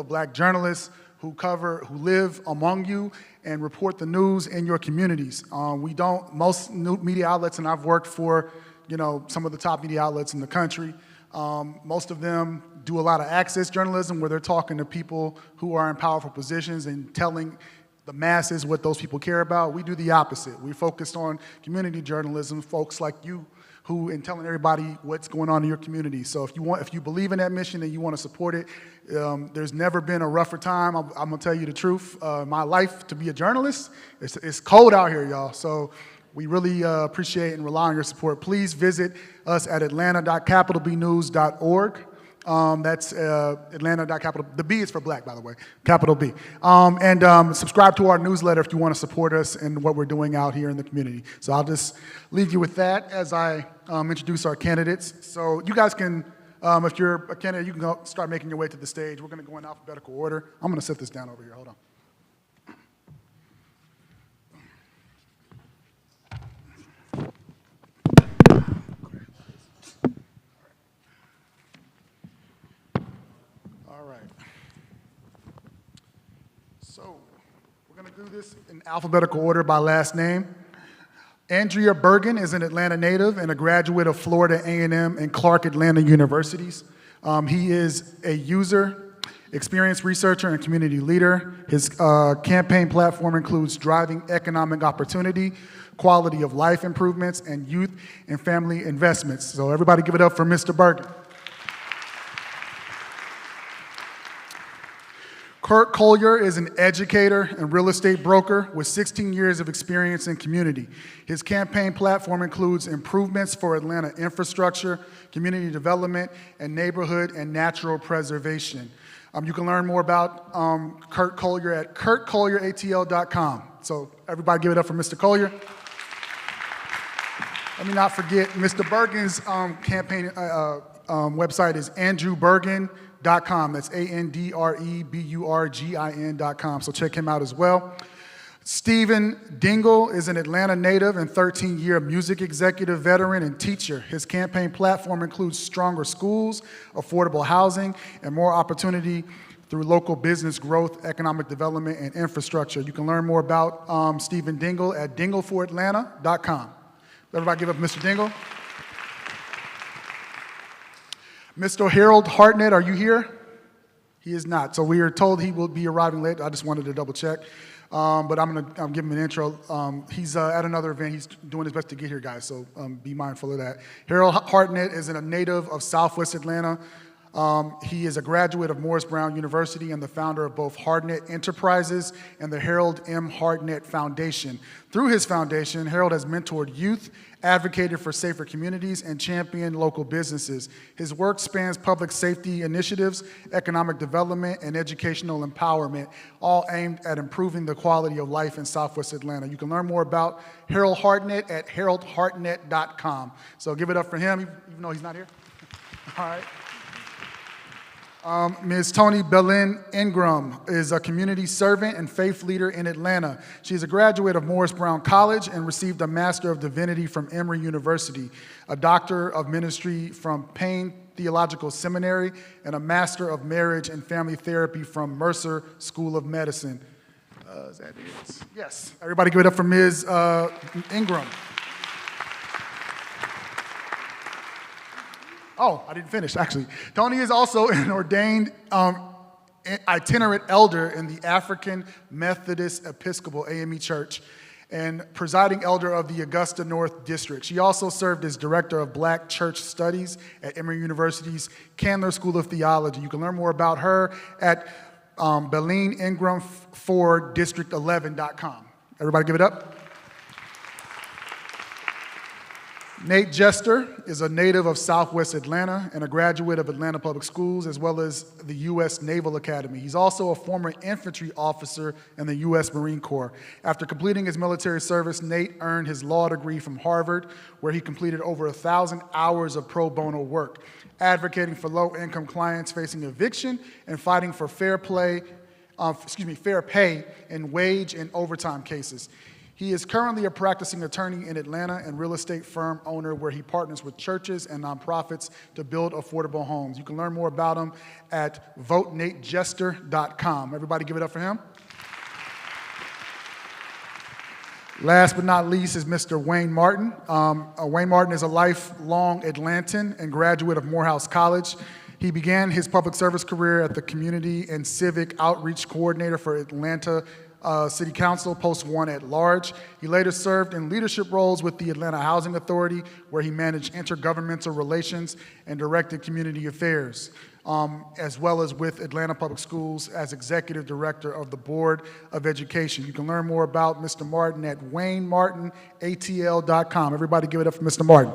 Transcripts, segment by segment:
of black journalists who live among you and report the news in your communities. Most media outlets, and I've worked for, some of the top media outlets in the country, most of them do a lot of access journalism where they're talking to people who are in powerful positions and telling the masses what those people care about. We do the opposite. We focused on community journalism, folks like you, and telling everybody what's going on in your community. So if you believe in that mission and you want to support it, there's never been a rougher time. I'm gonna tell you the truth. My life to be a journalist, it's cold out here, y'all. So we really appreciate and rely on your support. Please visit us at atlanta.capitalbnews.org. That's Atlanta.capital. The B is for black, by the way, capital B. And subscribe to our newsletter if you want to support us and what we're doing out here in the community. So I'll just leave you with that as I introduce our candidates. So you guys can, if you're a candidate, you can go start making your way to the stage. We're going to go in alphabetical order. I'm going to set this down over here. Hold on. All right. So we're going to do this in alphabetical order by last name. Andrea Bergen is an Atlanta native and a graduate of Florida A&M and Clark Atlanta Universities. He is a user, experienced researcher, and community leader. His campaign platform includes driving economic opportunity, quality of life improvements, and youth and family investments. So everybody give it up for Mr. Bergen. Kurt Collier is an educator and real estate broker with 16 years of experience in community. His campaign platform includes improvements for Atlanta infrastructure, community development, and neighborhood and natural preservation. You can learn more about Kurt Collier at kurtcollieratl.com. So everybody give it up for Mr. Collier. Let me not forget, Mr. Bergen's campaign website is andrewbergen.com. That's ANDREBURGIN.com. So check him out as well. Stephen Dingle is an Atlanta native and 13-year music executive veteran and teacher. His campaign platform includes stronger schools, affordable housing, and more opportunity through local business growth, economic development, and infrastructure. You can learn more about Stephen Dingle at dingleforatlanta.com. Everybody give up Mr. Dingle. Mr. Harold Hartnett, are you here? He is not. So we are told he will be arriving late. I just wanted to double check. But I'm going to give him an intro. He's at another event. He's doing his best to get here, guys, so be mindful of that. Harold Hartnett is a native of Southwest Atlanta. He is a graduate of Morris Brown University and the founder of both Hartnett Enterprises and the Harold M. Hartnett Foundation. Through his foundation, Harold has mentored youth, advocated for safer communities, and championed local businesses. His work spans public safety initiatives, economic development, and educational empowerment, all aimed at improving the quality of life in Southwest Atlanta. You can learn more about Harold Hartnett at haroldhartnett.com. So give it up for him, even though he's not here. All right. Ms. Toni Belen Ingram is a community servant and faith leader in Atlanta. She is a graduate of Morris Brown College and received a Master of Divinity from Emory University, a Doctor of Ministry from Payne Theological Seminary, and a Master of Marriage and Family Therapy from Mercer School of Medicine. Is that it? Yes. Everybody give it up for Ms. Ingram. Oh, I didn't finish, actually. Toni is also an ordained itinerant elder in the African Methodist Episcopal AME Church and presiding elder of the Augusta North District. She also served as director of Black Church Studies at Emory University's Candler School of Theology. You can learn more about her at Belen Ingram for district11.com. Everybody give it up. Nate Jester is a native of Southwest Atlanta and a graduate of Atlanta Public Schools as well as the U.S. Naval Academy. He's also a former infantry officer in the U.S. Marine Corps. After completing his military service, Nate earned his law degree from Harvard, where he completed over 1,000 hours of pro bono work, advocating for low-income clients facing eviction and fighting for fair pay in wage and overtime cases. He is currently a practicing attorney in Atlanta and real estate firm owner where he partners with churches and nonprofits to build affordable homes. You can learn more about him at votenatejester.com. Everybody give it up for him. Last but not least is Mr. Wayne Martin. Wayne Martin is a lifelong Atlantan and graduate of Morehouse College. He began his public service career at the Community and Civic Outreach Coordinator for Atlanta City Council, Post 1 at large. He later served in leadership roles with the Atlanta Housing Authority, where he managed intergovernmental relations and directed community affairs, as well as with Atlanta Public Schools as executive director of the Board of Education. You can learn more about Mr. Martin at waynemartinatl.com. Everybody give it up for Mr. Martin.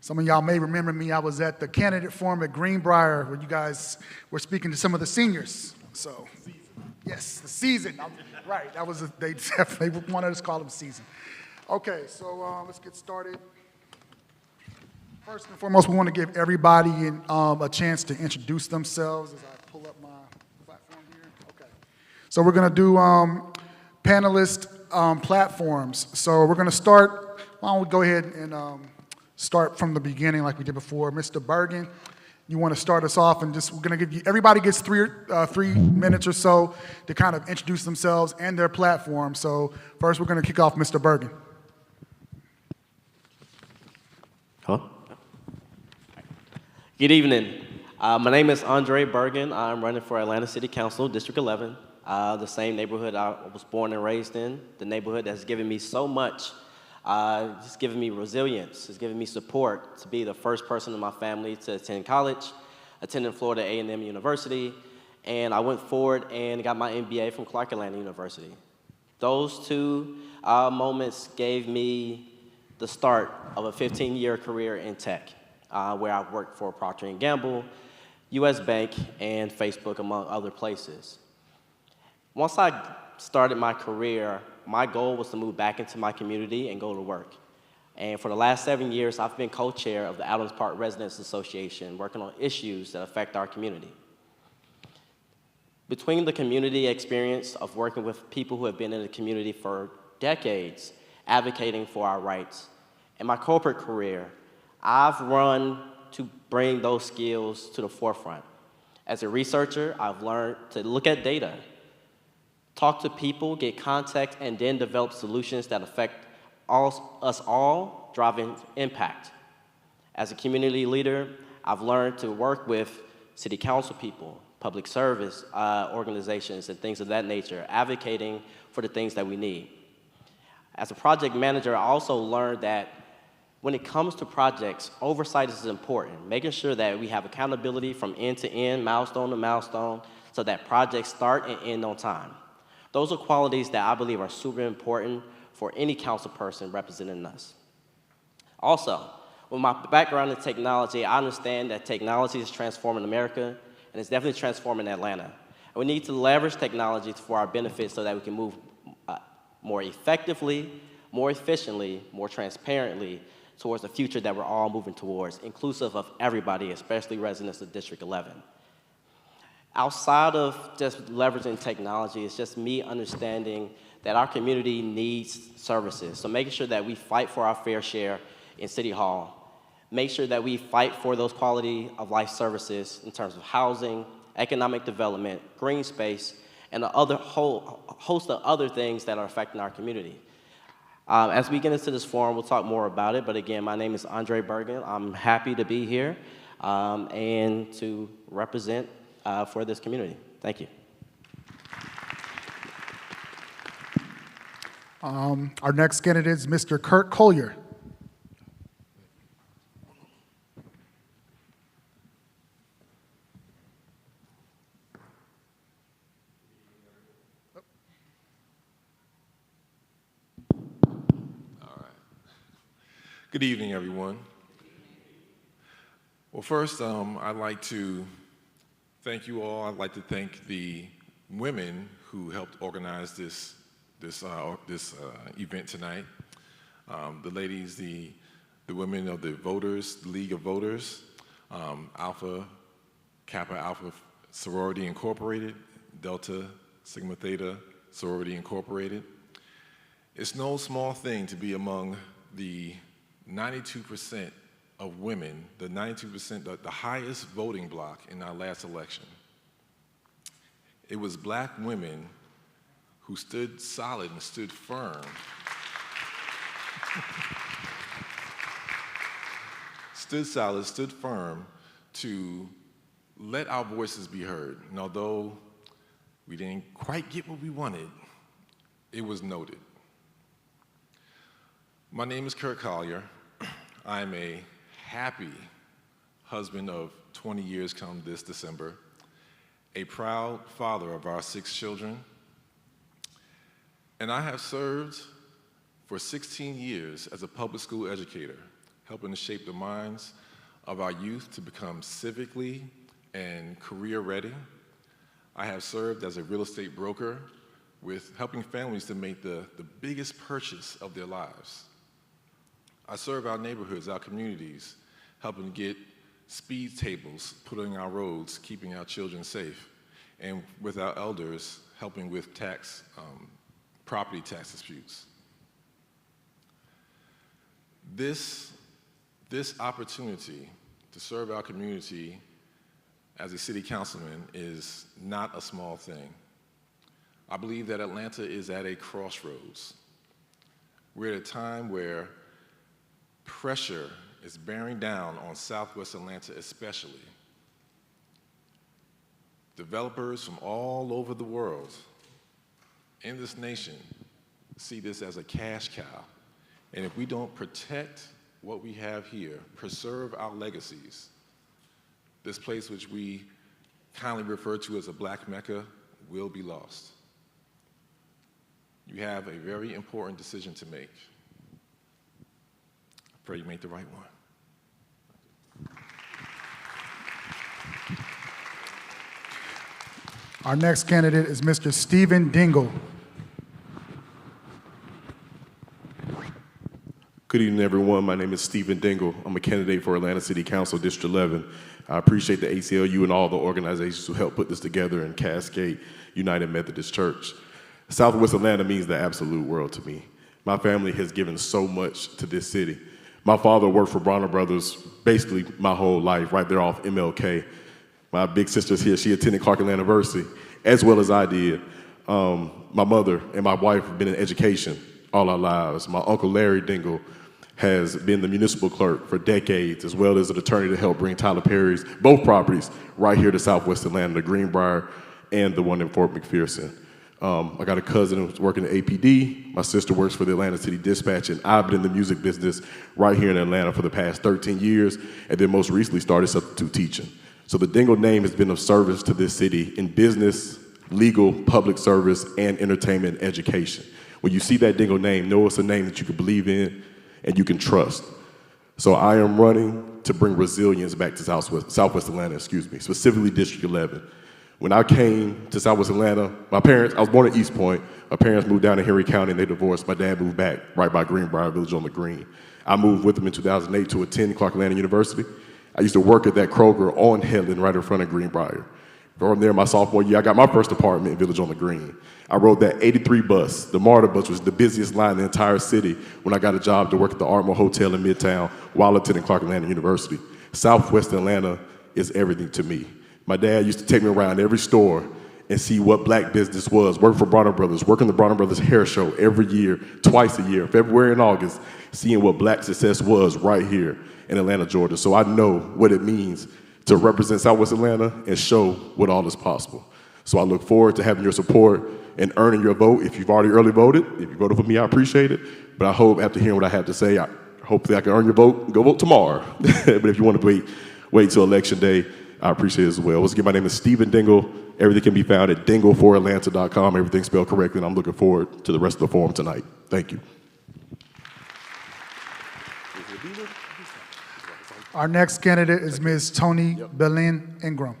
Some of y'all may remember me. I was at the candidate forum at Greenbrier where you guys were speaking to some of the seniors. So, yes, the season. Right, that was they definitely wanted us to call them season. Okay, so let's get started. First and foremost, we want to give everybody a chance to introduce themselves as I pull up my platform here. Okay, so we're going to do panelist platforms. So we're going to start. Why don't we go ahead and start from the beginning like we did before. Mr. Bergen, you want to start us off and we're going to give you, everybody gets three minutes or so to kind of introduce themselves and their platform. So first we're going to kick off Mr. Bergen. Hello? Good evening. My name is Andre Bergen. I'm running for Atlanta City Council, District 11, the same neighborhood I was born and raised in, the neighborhood that's given me so much. It's given me resilience. It's given me support to be the first person in my family to attend college, attended Florida A&M University, and I went forward and got my MBA from Clark Atlanta University. Those two moments gave me the start of a 15-year career in tech, where I've worked for Procter & Gamble, US Bank, and Facebook, among other places. Once I started my career, my goal was to move back into my community and go to work. And for the last 7 years, I've been co-chair of the Adams Park Residents Association, working on issues that affect our community. Between the community experience of working with people who have been in the community for decades, advocating for our rights, and my corporate career, I've run to bring those skills to the forefront. As a researcher, I've learned to look at data, talk to people, get context, and then develop solutions that affect us all, driving impact. As a community leader, I've learned to work with city council people, public service organizations, and things of that nature, advocating for the things that we need. As a project manager, I also learned that when it comes to projects, oversight is important, making sure that we have accountability from end to end, milestone to milestone, so that projects start and end on time. Those are qualities that I believe are super important for any council person representing us. Also, with my background in technology, I understand that technology is transforming America, and it's definitely transforming Atlanta. And we need to leverage technology for our benefit so that we can move more effectively, more efficiently, more transparently towards the future that we're all moving towards, inclusive of everybody, especially residents of District 11. Outside of just leveraging technology, it's just me understanding that our community needs services. So making sure that we fight for our fair share in City Hall, make sure that we fight for those quality of life services in terms of housing, economic development, green space, and a whole host of other things that are affecting our community. As we get into this forum, we'll talk more about it, but again, my name is Andre Bergen. I'm happy to be here and to represent for this community. Thank you. Our next candidate is Mr. Kurt Collier. All right. Good evening, everyone. Well, first, I'd like to thank you all. I'd like to thank the women who helped organize this event tonight. The ladies, the women of the voters, the League of Voters, Alpha, Kappa Alpha Sorority Incorporated, Delta Sigma Theta Sorority Incorporated. It's no small thing to be among the 92% of women, the 92%, the highest voting bloc in our last election. It was black women who stood solid and stood firm. Stood solid, stood firm to let our voices be heard. And although we didn't quite get what we wanted, it was noted. My name is Kurt Collier. I'm a happy husband of 20 years come this December, a proud father of our 6 children, and I have served for 16 years as a public school educator, helping to shape the minds of our youth to become civically and career ready. I have served as a real estate broker with helping families to make the biggest purchase of their lives. I serve our neighborhoods, our communities, helping to get speed tables put on our roads, keeping our children safe, and with our elders, helping with property tax disputes. This opportunity to serve our community as a city councilman is not a small thing. I believe that Atlanta is at a crossroads. We're at a time where pressure is bearing down on Southwest Atlanta especially. Developers from all over the world in this nation see this as a cash cow. And if we don't protect what we have here, preserve our legacies, this place which we kindly refer to as a Black Mecca will be lost. You have a very important decision to make. I pray you make the right one. Our next candidate is Mr. Stephen Dingle. Good evening, everyone. My name is Stephen Dingle. I'm a candidate for Atlanta City Council, District 11. I appreciate the ACLU and all the organizations who helped put this together in Cascade United Methodist Church. Southwest Atlanta means the absolute world to me. My family has given so much to this city. My father worked for Bronner Brothers basically my whole life, right there off MLK. My big sister's here. She attended Clark Atlanta University, as well as I did. My mother and my wife have been in education all our lives. My uncle Larry Dingle has been the municipal clerk for decades, as well as an attorney to help bring Tyler Perry's both properties right here to Southwest Atlanta, the Greenbrier and the one in Fort McPherson. I got a cousin who's working at APD. My sister works for the Atlanta City Dispatch, and I've been in the music business right here in Atlanta for the past 13 years, and then most recently started substitute teaching. So the Dingle name has been of service to this city in business, legal, public service, and entertainment and education. When you see that Dingle name, know it's a name that you can believe in and you can trust. So I am running to bring resilience back to Southwest Atlanta, specifically District 11. When I came to Southwest Atlanta, I was born at East Point. My parents moved down to Henry County and they divorced. My dad moved back right by Greenbrier Village on the Green. I moved with him in 2008 to attend Clark Atlanta University. I used to work at that Kroger on Helen right in front of Greenbrier. From there, my sophomore year, I got my first apartment in Village on the Green. I rode that 83 bus. The MARTA bus was the busiest line in the entire city when I got a job to work at the Ardmore Hotel in Midtown while attending Clark Atlanta University. Southwest Atlanta is everything to me. My dad used to take me around every store and see what black business was. Work for Bronner Brothers, working the Bronner Brothers hair show every year, twice a year, February and August, seeing what black success was right here in Atlanta, Georgia. So I know what it means to represent Southwest Atlanta and show what all is possible. So I look forward to having your support and earning your vote. If you've already early voted, if you voted for me, I appreciate it. But I hope after hearing what I have to say, hopefully I can earn your vote and go vote tomorrow. But if you want to wait till Election Day, I appreciate it as well. Once again, my name is Stephen Dingle. Everything can be found at dingle4atlanta.com. Everything's spelled correctly, and I'm looking forward to the rest of the forum tonight. Thank you. Our next candidate is Ms. Tony Belen Ingram.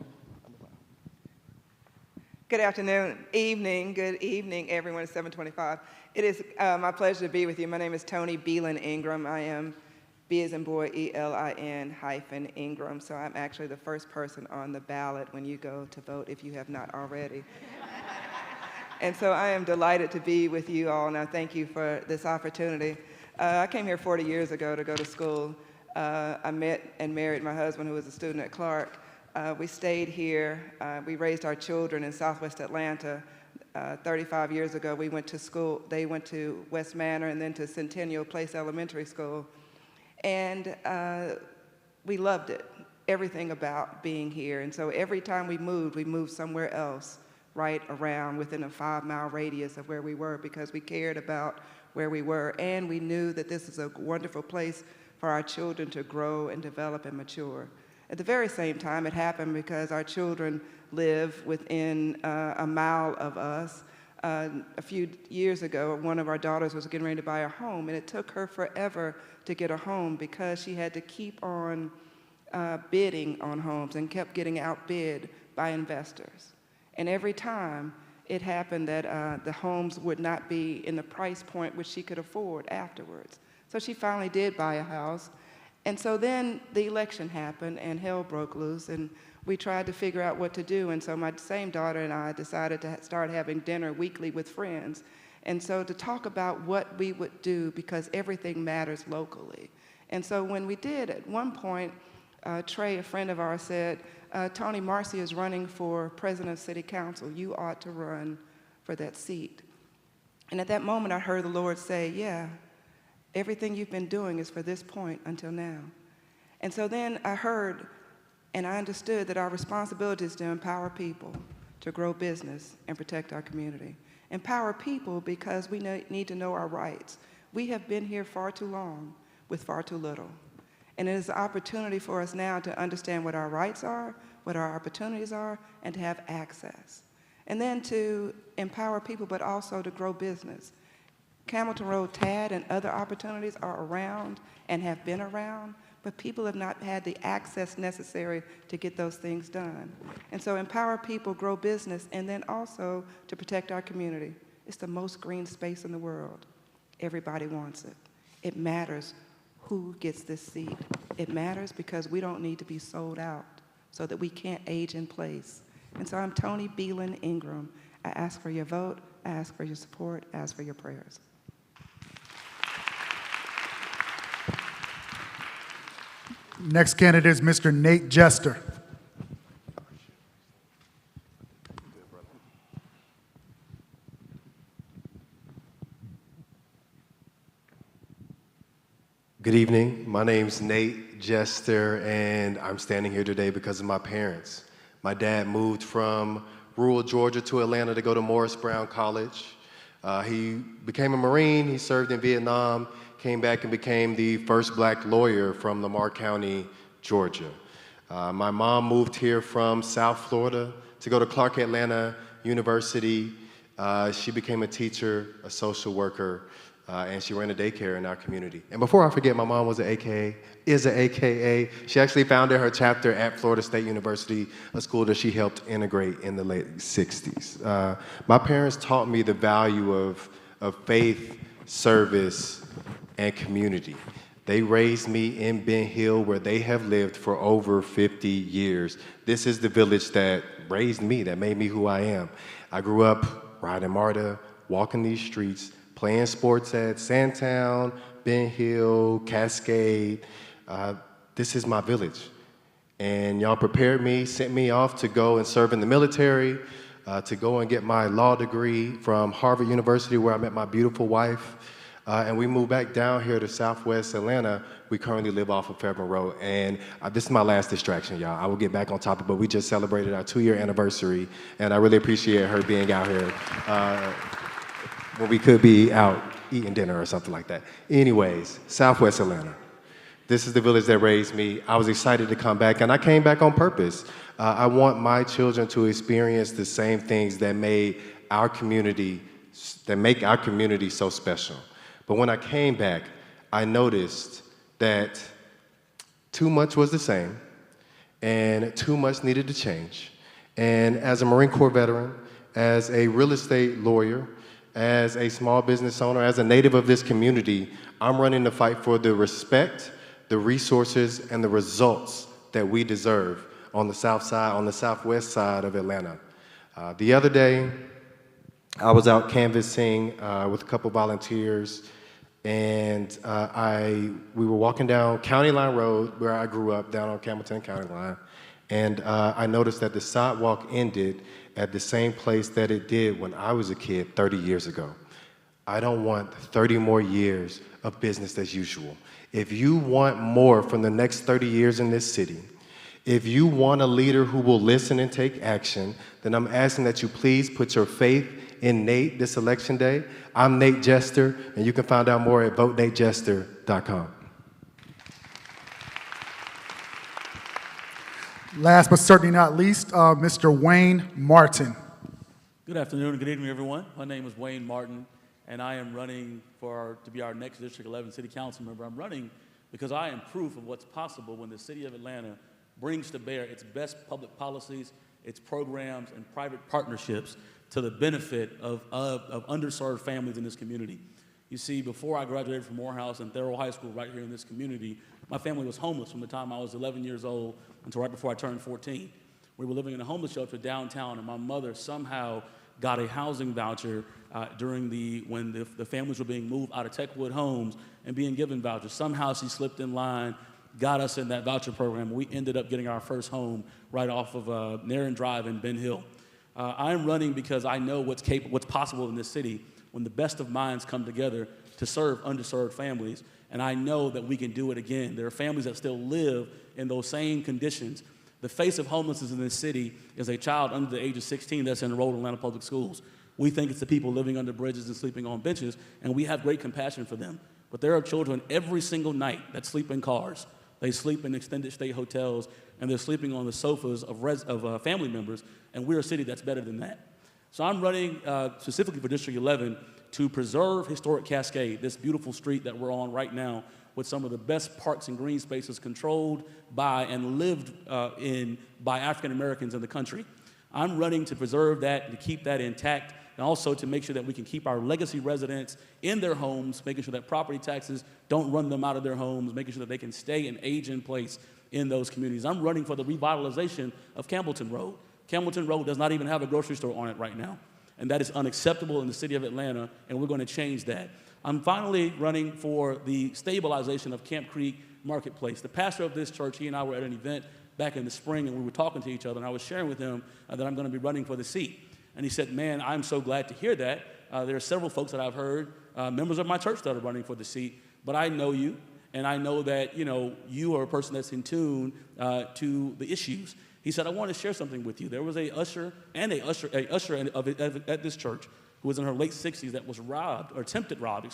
Good afternoon, good evening, everyone. It's 7:25. It is my pleasure to be with you. My name is Tony Belen Ingram. I am B as in boy, ELIN hyphen Ingram. So I'm actually the first person on the ballot when you go to vote if you have not already. And so I am delighted to be with you all, and I thank you for this opportunity. I came here 40 years ago to go to school. I met and married my husband, who was a student at Clark. We stayed here. We raised our children in Southwest Atlanta. 35 years ago, we went to school. They went to West Manor and then to Centennial Place Elementary School. And we loved it, everything about being here. And so every time we moved somewhere else, right around within a 5-mile radius of where we were, because we cared about where we were. And we knew that this is a wonderful place for our children to grow and develop and mature. At the very same time, it happened because our children live within a mile of us. A few years ago, one of our daughters was getting ready to buy a home, and it took her forever to get a home because she had to keep on bidding on homes and kept getting outbid by investors. And every time it happened that the homes would not be in the price point which she could afford afterwards. So she finally did buy a house. And so then the election happened and hell broke loose, and we tried to figure out what to do. And so my same daughter and I decided to start having dinner weekly with friends. And so to talk about what we would do, because everything matters locally. And so when we did, at one point, Trey, a friend of ours, said, Tony Marcy is running for president of city council. You ought to run for that seat. And at that moment, I heard the Lord say, yeah, everything you've been doing is for this point until now. And so then I heard and I understood that our responsibility is to empower people to grow business and protect our community. Empower people because we need to know our rights. We have been here far too long with far too little. And it is an opportunity for us now to understand what our rights are, what our opportunities are, and to have access. And then to empower people, but also to grow business. Hamilton Road TAD and other opportunities are around and have been around, but people have not had the access necessary to get those things done. And so empower people, grow business, and then also to protect our community. It's the most green space in the world. Everybody wants it. It matters who gets this seat. It matters because we don't need to be sold out so that we can't age in place. And so I'm Tony Beelan Ingram. I ask for your vote, I ask for your support, I ask for your prayers. Next candidate is Mr. Nate Jester. Good evening. My name's Nate Jester, and I'm standing here today because of my parents. My dad moved from rural Georgia to Atlanta to go to Morris Brown College. He became a Marine, he served in Vietnam, came back and became the first black lawyer from Lamar County, Georgia. My mom moved here from South Florida to go to Clark Atlanta University. She became a teacher, a social worker, and she ran a daycare in our community. And before I forget, my mom was an AKA, is an AKA. She actually founded her chapter at Florida State University, a school that she helped integrate in the late 60s. My parents taught me the value of faith, service, and community. They raised me in Ben Hill, where they have lived for over 50 years. This is the village that raised me, that made me who I am. I grew up riding MARTA, walking these streets, playing sports at Sandtown, Ben Hill, Cascade. This is my village. And y'all prepared me, sent me off to go and serve in the military, to go and get my law degree from Harvard University, where I met my beautiful wife. And we moved back down here to Southwest Atlanta. We currently live off of Fairmont Road. And this is my last distraction, y'all. I will get back on topic, but we just celebrated our 2-year anniversary, and I really appreciate her being out here when we could be out eating dinner or something like that. Anyways, Southwest Atlanta. This is the village that raised me. I was excited to come back, and I came back on purpose. I want my children to experience the same things that make our community so special. But when I came back, I noticed that too much was the same and too much needed to change. And as a Marine Corps veteran, as a real estate lawyer, as a small business owner, as a native of this community, I'm running the fight for the respect, the resources and the results that we deserve on the south side, on the southwest side of Atlanta. The other day, I was out canvassing with a couple volunteers, and we were walking down County Line Road, where I grew up, down on Campbellton County Line, and I noticed that the sidewalk ended at the same place that it did when I was a kid 30 years ago. I don't want 30 more years of business as usual. If you want more from the next 30 years in this city, if you want a leader who will listen and take action, then I'm asking that you please put your faith in Nate this election day. I'm Nate Jester, and you can find out more at votenatejester.com. Last but certainly not least, Mr. Wayne Martin. Good afternoon and good evening, everyone. My name is Wayne Martin, and I am running to be our next District 11 City Council member. I'm running because I am proof of what's possible when the City of Atlanta brings to bear its best public policies, its programs, and private partnerships to the benefit of underserved families in this community. You see, before I graduated from Morehouse and Thurl High School right here in this community, my family was homeless from the time I was 11 years old until right before I turned 14. We were living in a homeless shelter downtown, and my mother somehow got a housing voucher when the families were being moved out of Techwood homes and being given vouchers. Somehow she slipped in line, got us in that voucher program, and we ended up getting our first home right off of Nairn Drive in Ben Hill. I'm running because I know what's possible in this city when the best of minds come together to serve underserved families, and I know that we can do it again. There are families that still live in those same conditions. The face of homelessness in this city is a child under the age of 16 that's enrolled in Atlanta Public Schools. We think it's the people living under bridges and sleeping on benches, and we have great compassion for them. But there are children every single night that sleep in cars. They sleep in extended stay hotels, and they're sleeping on the sofas of family members, and we're a city that's better than that. So I'm running specifically for District 11 to preserve historic Cascade, this beautiful street that we're on right now, with some of the best parks and green spaces controlled by and lived in by African Americans in the country. I'm running to preserve that and to keep that intact, and also to make sure that we can keep our legacy residents in their homes, making sure that property taxes don't run them out of their homes, making sure that they can stay and age in place in those communities. I'm running for the revitalization of Campbellton Road. Campbellton Road does not even have a grocery store on it right now, and that is unacceptable in the city of Atlanta, and we're going to change that. I'm finally running for the stabilization of Camp Creek Marketplace. The pastor of this church, he and I were at an event back in the spring, and we were talking to each other, and I was sharing with him that I'm going to be running for the seat. And he said, man, I'm so glad to hear that. There are several folks that I've heard, members of my church that are running for the seat, but I know you, and I know that you are a person that's in tune to the issues. He said, I want to share something with you. There was a usher at this church who was in her late 60s that was robbed, or attempted robbed,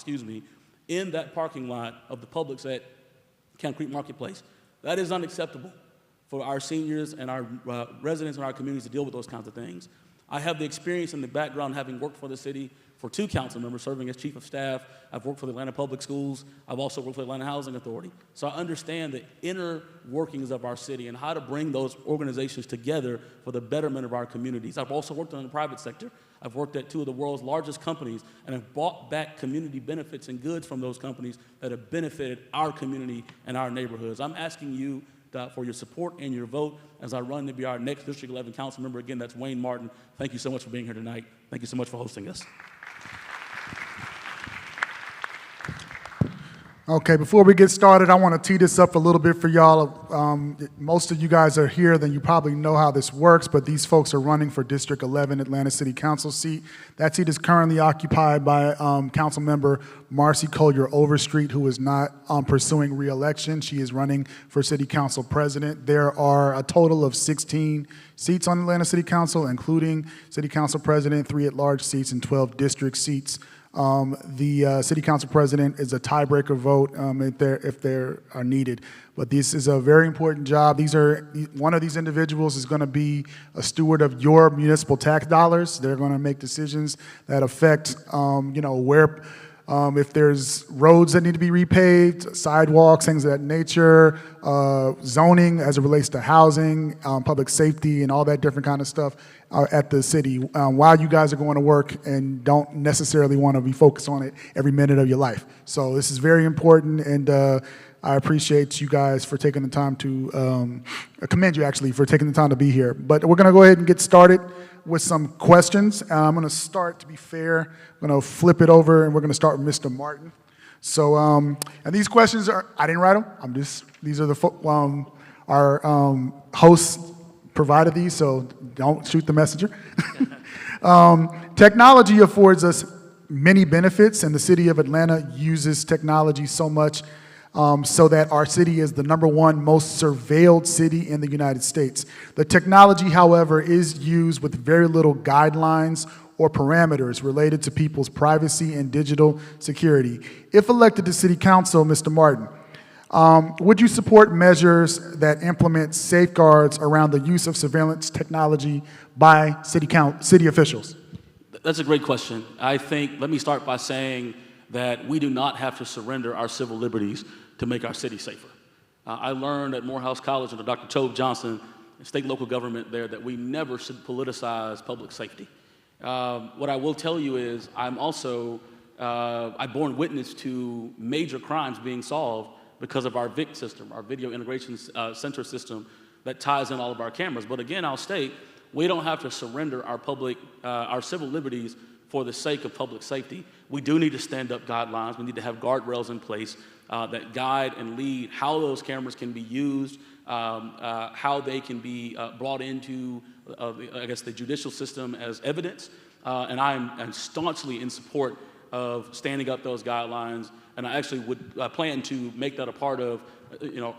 in that parking lot of the Publix at Camp Creek Marketplace. That is unacceptable for our seniors and our residents in our communities to deal with those kinds of things. I have the experience in the background having worked for the city for 2 council members, serving as chief of staff. I've worked for the Atlanta Public Schools. I've also worked for the Atlanta Housing Authority. So I understand the inner workings of our city and how to bring those organizations together for the betterment of our communities. I've also worked in the private sector. I've worked at 2 of the world's largest companies and have brought back community benefits and goods from those companies that have benefited our community and our neighborhoods. I'm asking you for your support and your vote as I run to be our next District 11 council member. Again, that's Wayne Martin. Thank you so much for being here tonight. Thank you so much for hosting us. Okay, before we get started, I want to tee this up a little bit for y'all. Most of you guys are here, then you probably know how this works, but these folks are running for District 11 Atlanta City Council seat. That seat is currently occupied by Council Member Marcy Collier Overstreet, who is not pursuing re-election. She is running for City Council President. There are a total of 16 seats on Atlanta City Council, including City Council President, 3 at-large seats, and 12 district seats. The City Council President is a tiebreaker vote if there are needed. But this is a very important job. One of these individuals is going to be a steward of your municipal tax dollars. They're going to make decisions that affect, where, if there's roads that need to be repaved, sidewalks, things of that nature, zoning as it relates to housing, public safety, and all that different kind of stuff at the city while you guys are going to work and don't necessarily want to be focused on it every minute of your life. So this is very important, and I appreciate you guys for taking the time to, I commend you actually for taking the time to be here. But we're going to go ahead and get started with some questions. I'm going to start, to be fair, I'm going to flip it over and we're going to start with Mr. Martin. So, and these questions are, I didn't write them. These are the, our hosts provided these, so don't shoot the messenger. Technology affords us many benefits, and the city of Atlanta uses technology so much so that our city is the #1 most surveilled city in the United States. The technology, however, is used with very little guidelines or parameters related to people's privacy and digital security. If elected to city council, Mr. Martin, would you support measures that implement safeguards around the use of surveillance technology by city officials? That's a great question. I think, let me start by saying that we do not have to surrender our civil liberties to make our city safer. I learned at Morehouse College under Dr. Tobe Johnson, state and local government there, that we never should politicize public safety. What I will tell you is I'm also, I've borne witness to major crimes being solved because of our VIC system, our Video Integration Center system that ties in all of our cameras. But again, I'll state, we don't have to surrender our civil liberties for the sake of public safety. We do need to stand up guidelines. We need to have guardrails in place that guide and lead how those cameras can be used, how they can be brought into, I guess, the judicial system as evidence. And I'm staunchly in support of standing up those guidelines. And I actually would plan to make that a part of,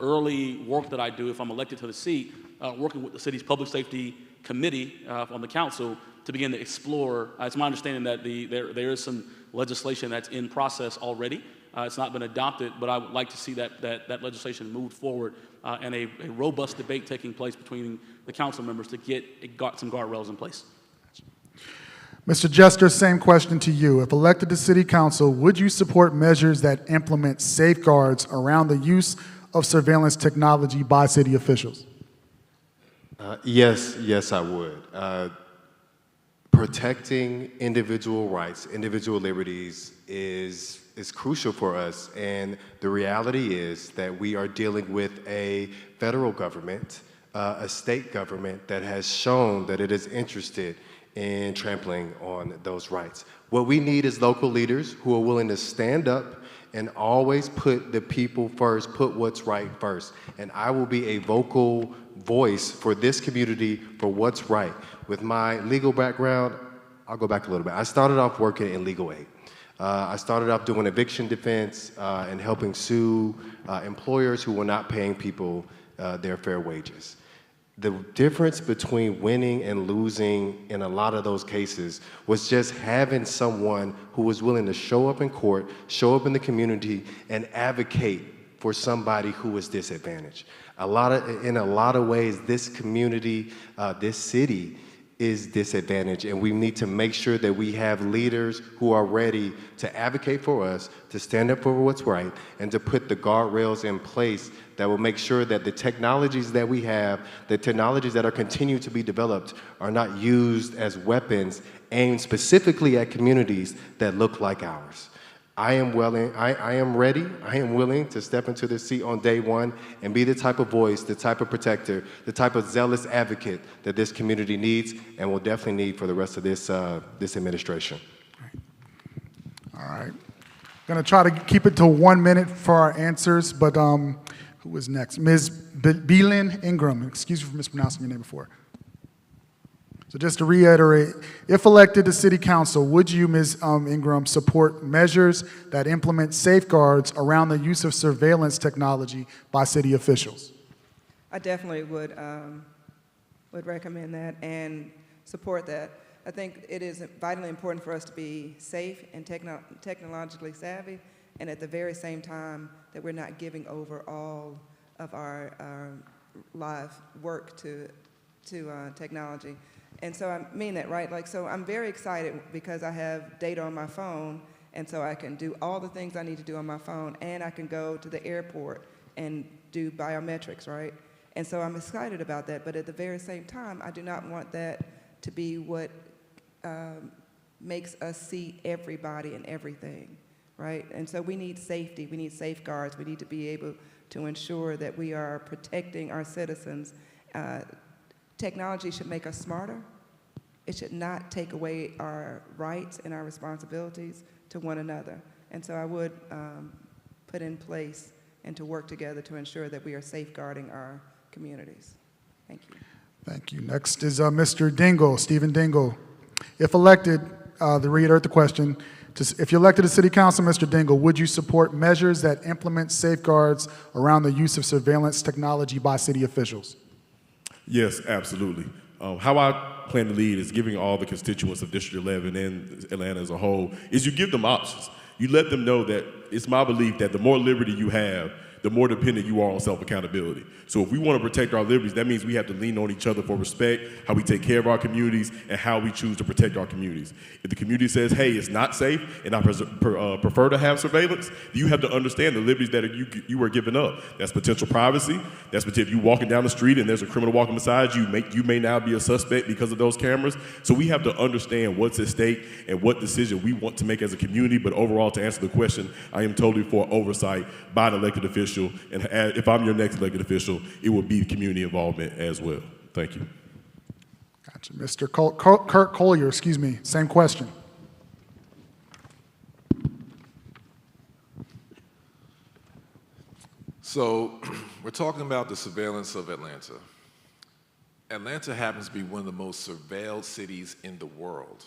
early work that I do if I'm elected to the seat, working with the city's public safety committee on the council to begin to explore. It's my understanding that there is some legislation that's in process already. It's not been adopted, but I would like to see that legislation move forward and a robust debate taking place between the council members to get some guardrails in place. Mr. Jester, same question to you. If elected to city council, would you support measures that implement safeguards around the use of surveillance technology by city officials? Yes, I would. Protecting individual rights, individual liberties is crucial for us. And the reality is that we are dealing with a federal government, a state government that has shown that it is interested in trampling on those rights. What we need is local leaders who are willing to stand up and always put the people first, put what's right first. And I will be a vocal voice for this community for what's right. With my legal background, I'll go back a little bit. I started off working in legal aid. I started off doing eviction defense and helping sue employers who were not paying people their fair wages. The difference between winning and losing in a lot of those cases was just having someone who was willing to show up in court, show up in the community, and advocate for somebody who was disadvantaged. In a lot of ways, this community, this city is disadvantaged, and we need to make sure that we have leaders who are ready to advocate for us, to stand up for what's right, and to put the guardrails in place that will make sure that the technologies that we have, the technologies that are continuing to be developed, are not used as weapons aimed specifically at communities that look like ours. I am ready, I am willing to step into this seat on day one and be the type of voice, the type of protector, the type of zealous advocate that this community needs and will definitely need for the rest of this administration. All right. Going to try to keep it to 1 minute for our answers, but who is next? Ms. Belin Ingram. Excuse me for mispronouncing your name before. So just to reiterate, if elected to city council, would you, Ms. Ingram, support measures that implement safeguards around the use of surveillance technology by city officials? I definitely would recommend that and support that. I think it is vitally important for us to be safe and technologically savvy, and at the very same time that we're not giving over all of our live work to technology. And so I mean that, right? Like, so I'm very excited because I have data on my phone, and so I can do all the things I need to do on my phone, and I can go to the airport and do biometrics, right? And so I'm excited about that, but at the very same time, I do not want that to be what makes us see everybody and everything, right? And so we need safety, we need safeguards, we need to be able to ensure that we are protecting our citizens. Technology should make us smarter. It should not take away our rights and our responsibilities to one another. And so I would put in place and to work together to ensure that we are safeguarding our communities. Thank you. Thank you. Next is Mr. Dingle, Stephen Dingle. If elected, to reiterate the question, if you're elected to City Council, Mr. Dingle, would you support measures that implement safeguards around the use of surveillance technology by city officials? Yes, absolutely. How I plan to lead is giving all the constituents of District 11 and Atlanta as a whole is you give them options. You let them know that it's my belief that the more liberty you have, the more dependent you are on self-accountability. So if we want to protect our liberties, that means we have to lean on each other for respect, how we take care of our communities, and how we choose to protect our communities. If the community says, hey, it's not safe, and I prefer to have surveillance, you have to understand the liberties that you are giving up. That's potential privacy. That's if you're walking down the street and there's a criminal walking beside you, you may now be a suspect because of those cameras. So we have to understand what's at stake and what decision we want to make as a community. But overall, to answer the question, I am totally for oversight by an elected official. And if I'm your next elected official, it will be community involvement as well. Thank you. Gotcha. Mr. Kirk Collier, excuse me, same question. So we're talking about the surveillance of Atlanta. Atlanta happens to be one of the most surveilled cities in the world.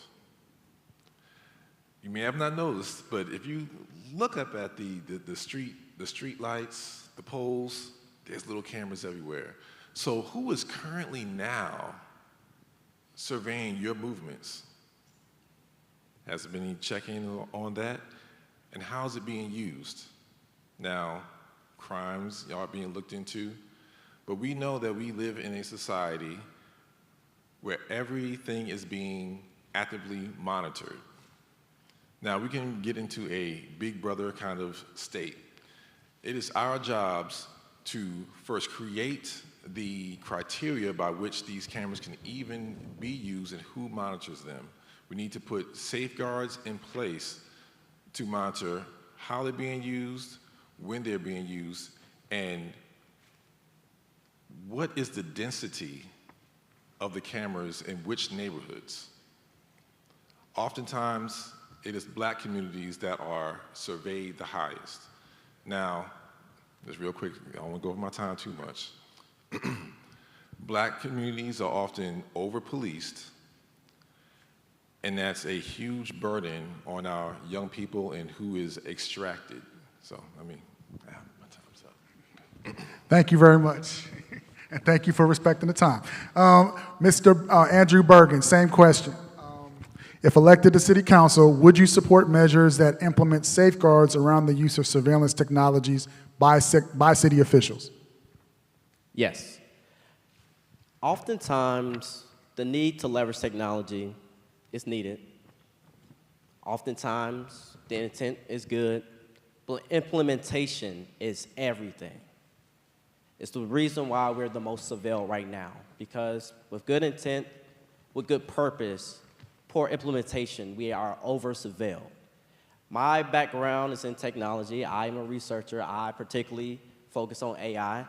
You may have not noticed, but if you look up at the street lights, the poles, there's little cameras everywhere. So who is currently now surveying your movements? Has there been any checking on that? And how is it being used? Now, crimes are being looked into, but we know that we live in a society where everything is being actively monitored. Now, we can get into a big brother kind of state. It is our jobs to first create the criteria by which these cameras can even be used and who monitors them. We need to put safeguards in place to monitor how they're being used, when they're being used, and what is the density of the cameras in which neighborhoods. Oftentimes, it is black communities that are surveyed the highest. Now, just real quick, I don't want to go over my time too much. Black communities are often over-policed, and that's a huge burden on our young people and who is extracted. So, my time's up. Thank you very much. And thank you for respecting the time. Mr. Andrew Bergen, same question. If elected to City Council, would you support measures that implement safeguards around the use of surveillance technologies by city officials? Yes. Oftentimes, the need to leverage technology is needed. Oftentimes, the intent is good, but implementation is everything. It's the reason why we're the most surveilled right now, because with good intent, with good purpose, poor implementation, we are over-surveilled. My background is in technology. I'm a researcher. I particularly focus on AI.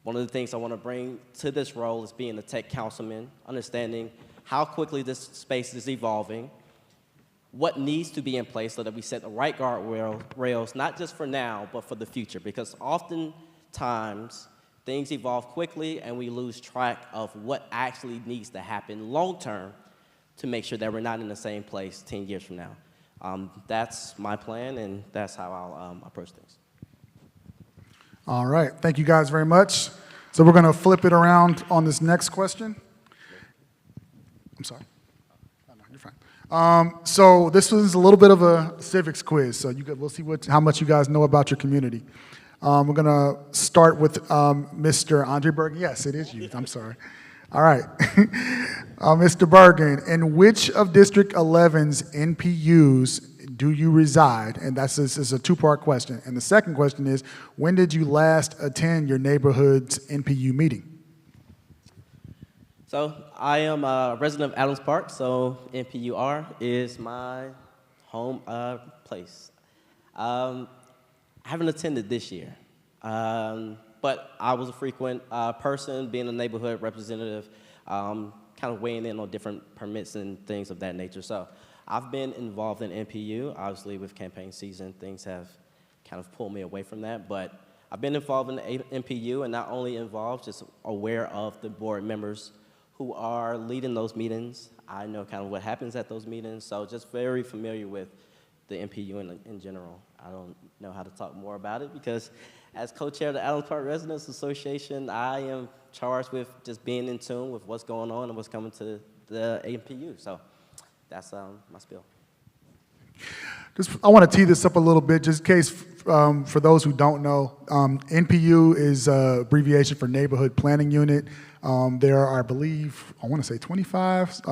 One of the things I want to bring to this role is being a tech councilman, understanding how quickly this space is evolving, what needs to be in place so that we set the right guardrails, not just for now, but for the future. Because oftentimes, things evolve quickly and we lose track of what actually needs to happen long-term to make sure that we're not in the same place 10 years from now. That's my plan, and that's how I'll approach things. All right, thank you guys very much. So we're gonna flip it around on this next question. I'm sorry. Oh, no, you're fine. So this was a little bit of a civics quiz, so we'll see how much you guys know about your community. We're gonna start with Mr. Andre Bergen. Yes, it is you, I'm sorry. All right, Mr. Bergen, in which of District 11's NPUs do you reside? And this is a two-part question. And the second question is, when did you last attend your neighborhood's NPU meeting? So I am a resident of Adams Park, so NPUR is my home place. I haven't attended this year, but I was a frequent person, being a neighborhood representative, kind of weighing in on different permits and things of that nature. So I've been involved in NPU. Obviously, with campaign season, things have kind of pulled me away from that, but I've been involved in NPU, and not only involved, just aware of the board members who are leading those meetings. I know kind of what happens at those meetings, so just very familiar with the NPU in general. I don't know how to talk more about it because as co-chair of the Allen Park Residents Association, I am charged with just being in tune with what's going on and what's coming to the NPU. So that's my spiel. I want to tee this up a little bit, just in case for those who don't know. NPU is an abbreviation for Neighborhood Planning Unit. There are, I believe, I want to say 25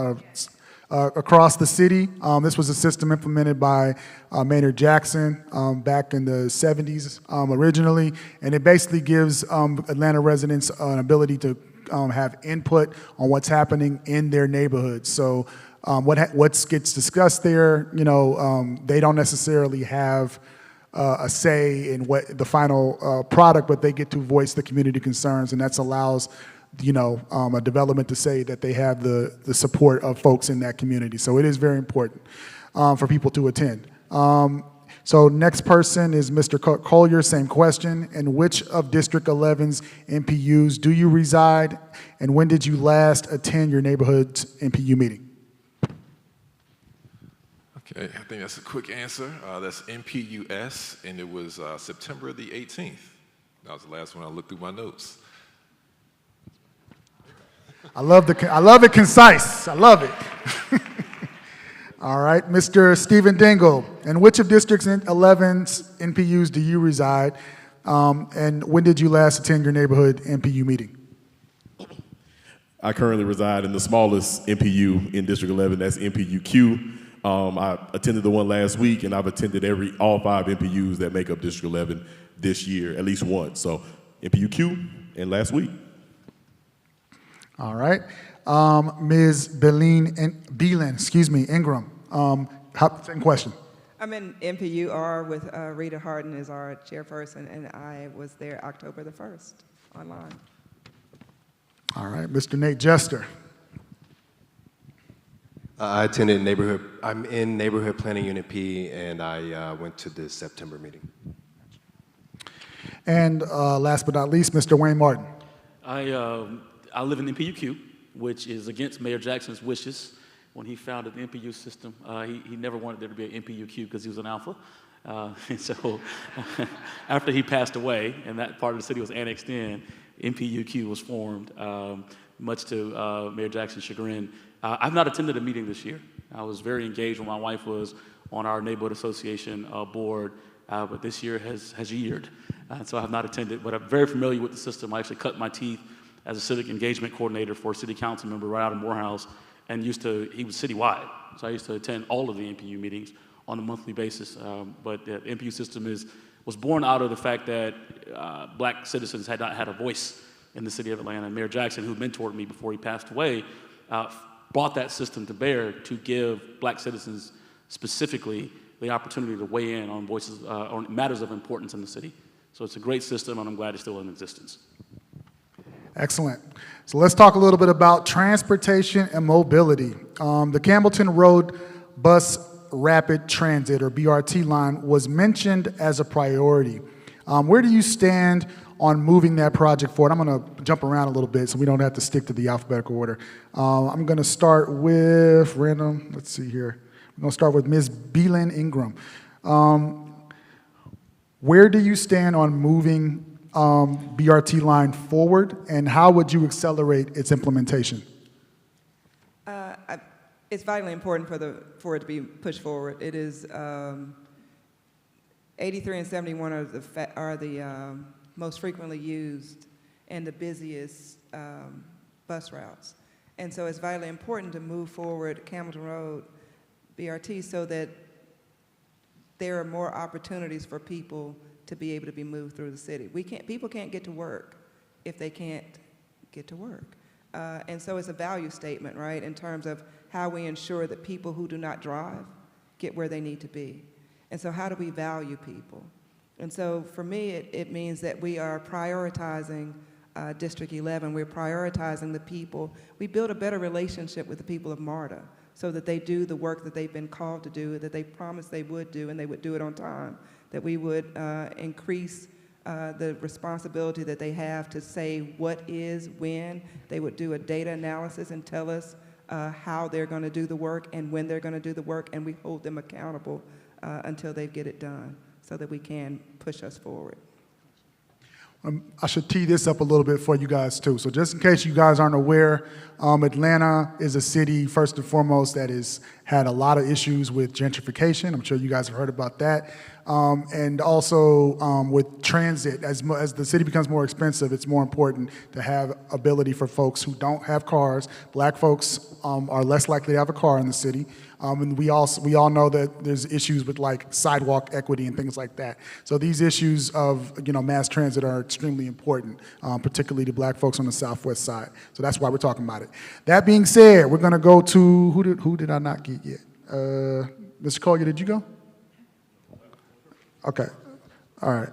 across the city. This was a system implemented by Maynard Jackson back in the 70s originally, and it basically gives Atlanta residents an ability to have input on what's happening in their neighborhoods. So what gets discussed there, they don't necessarily have a say in what the final product, but they get to voice the community concerns, and that allows a development to say that they have the support of folks in that community. So it is very important for people to attend. So next person is Mr. Collier, same question. In which of District 11's NPUs do you reside, and when did you last attend your neighborhood's NPU meeting? Okay, I think that's a quick answer. That's NPUS, and it was September the 18th. That was the last one I looked through my notes. I love it concise. I love it. All right, Mr. Stephen Dingle, in which of District 11's NPUs do you reside, and when did you last attend your neighborhood NPU meeting? I currently reside in the smallest NPU in District 11, that's NPUQ. I attended the one last week, and I've attended all 5 NPUs that make up District 11 this year, at least once. So NPUQ and last week. All right. Ms. Beelan Ingram, same question. I'm in NPUR with Rita Harden as our chairperson, and I was there October the 1st online. All right, Mr. Nate Jester. I'm in Neighborhood Planning Unit P, and I went to the September meeting. And last but not least, Mr. Wayne Martin. I live in NPUQ, which is against Mayor Jackson's wishes. When he founded the NPU system, he never wanted there to be an NPUQ because he was an alpha. And so after he passed away and that part of the city was annexed in, NPUQ was formed, much to Mayor Jackson's chagrin. I've not attended a meeting this year. I was very engaged when my wife was on our neighborhood association board, but this year has yeared. So I have not attended, but I'm very familiar with the system. I actually cut my teeth as a civic engagement coordinator for a city council member right out of Morehouse, and he was citywide. So I used to attend all of the NPU meetings on a monthly basis. But the NPU system was born out of the fact that black citizens had not had a voice in the city of Atlanta. And Mayor Jackson, who mentored me before he passed away, brought that system to bear to give black citizens specifically the opportunity to weigh in on on matters of importance in the city. So it's a great system, and I'm glad it's still in existence. Excellent. So let's talk a little bit about transportation and mobility. The Campbellton Road Bus Rapid Transit, or BRT line, was mentioned as a priority. Where do you stand on moving that project forward? I'm going to jump around a little bit so we don't have to stick to the alphabetical order. I'm going to start with random. Let's see here. I'm going to start with Ms. Beelan Ingram. Where do you stand on moving BRT line forward, and how would you accelerate its implementation? It's vitally important for it to be pushed forward. It is 83 and 71 are the most frequently used and the busiest bus routes, and so it's vitally important to move forward Campbellton Road BRT so that there are more opportunities for people to be able to be moved through the city. People can't get to work if they can't get to work. And so it's a value statement, right, in terms of how we ensure that people who do not drive get where they need to be. And so how do we value people? And so for me, it means that we are prioritizing District 11. We're prioritizing the people. We build a better relationship with the people of MARTA so that they do the work that they've been called to do, that they promised they would do, and they would do it on time, that we would increase the responsibility that they have to say what is, when. They would do a data analysis and tell us how they're going to do the work and when they're going to do the work, and we hold them accountable until they get it done so that we can push us forward. I should tee this up a little bit for you guys too. So just in case you guys aren't aware, Atlanta is a city, first and foremost, that has had a lot of issues with gentrification. I'm sure you guys have heard about that. And also with transit, as the city becomes more expensive, it's more important to have ability for folks who don't have cars. Black folks are less likely to have a car in the city. And we all know that there's issues with like sidewalk equity and things like that. So these issues of mass transit are extremely important, particularly to black folks on the southwest side. So that's why we're talking about it. That being said, we're going to go to who did I not get yet? Mr. Collier, did you go? Okay. All right.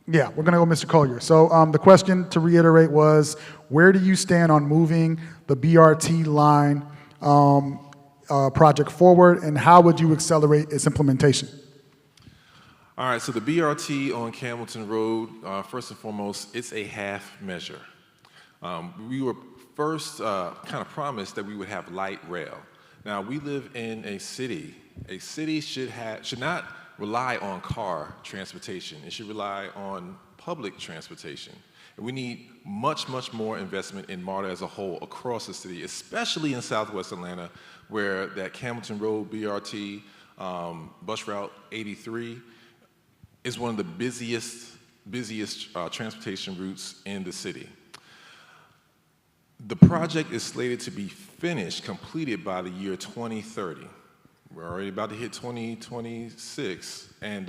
Yeah, we're going to go Mr. Collier. So the question, to reiterate, was where do you stand on moving the BRT line project forward, and how would you accelerate its implementation? All right, so the BRT on Campbellton Road, first and foremost, it's a half measure. We were first kind of promised that we would have light rail. Now, we live in a city. A city should not rely on car transportation. It should rely on public transportation. And we need much, much more investment in MARTA as a whole across the city, especially in Southwest Atlanta, where that Campbellton Road BRT, bus route 83, is one of the busiest transportation routes in the city. The project is slated to be finished, completed by the year 2030. We're already about to hit 2026, and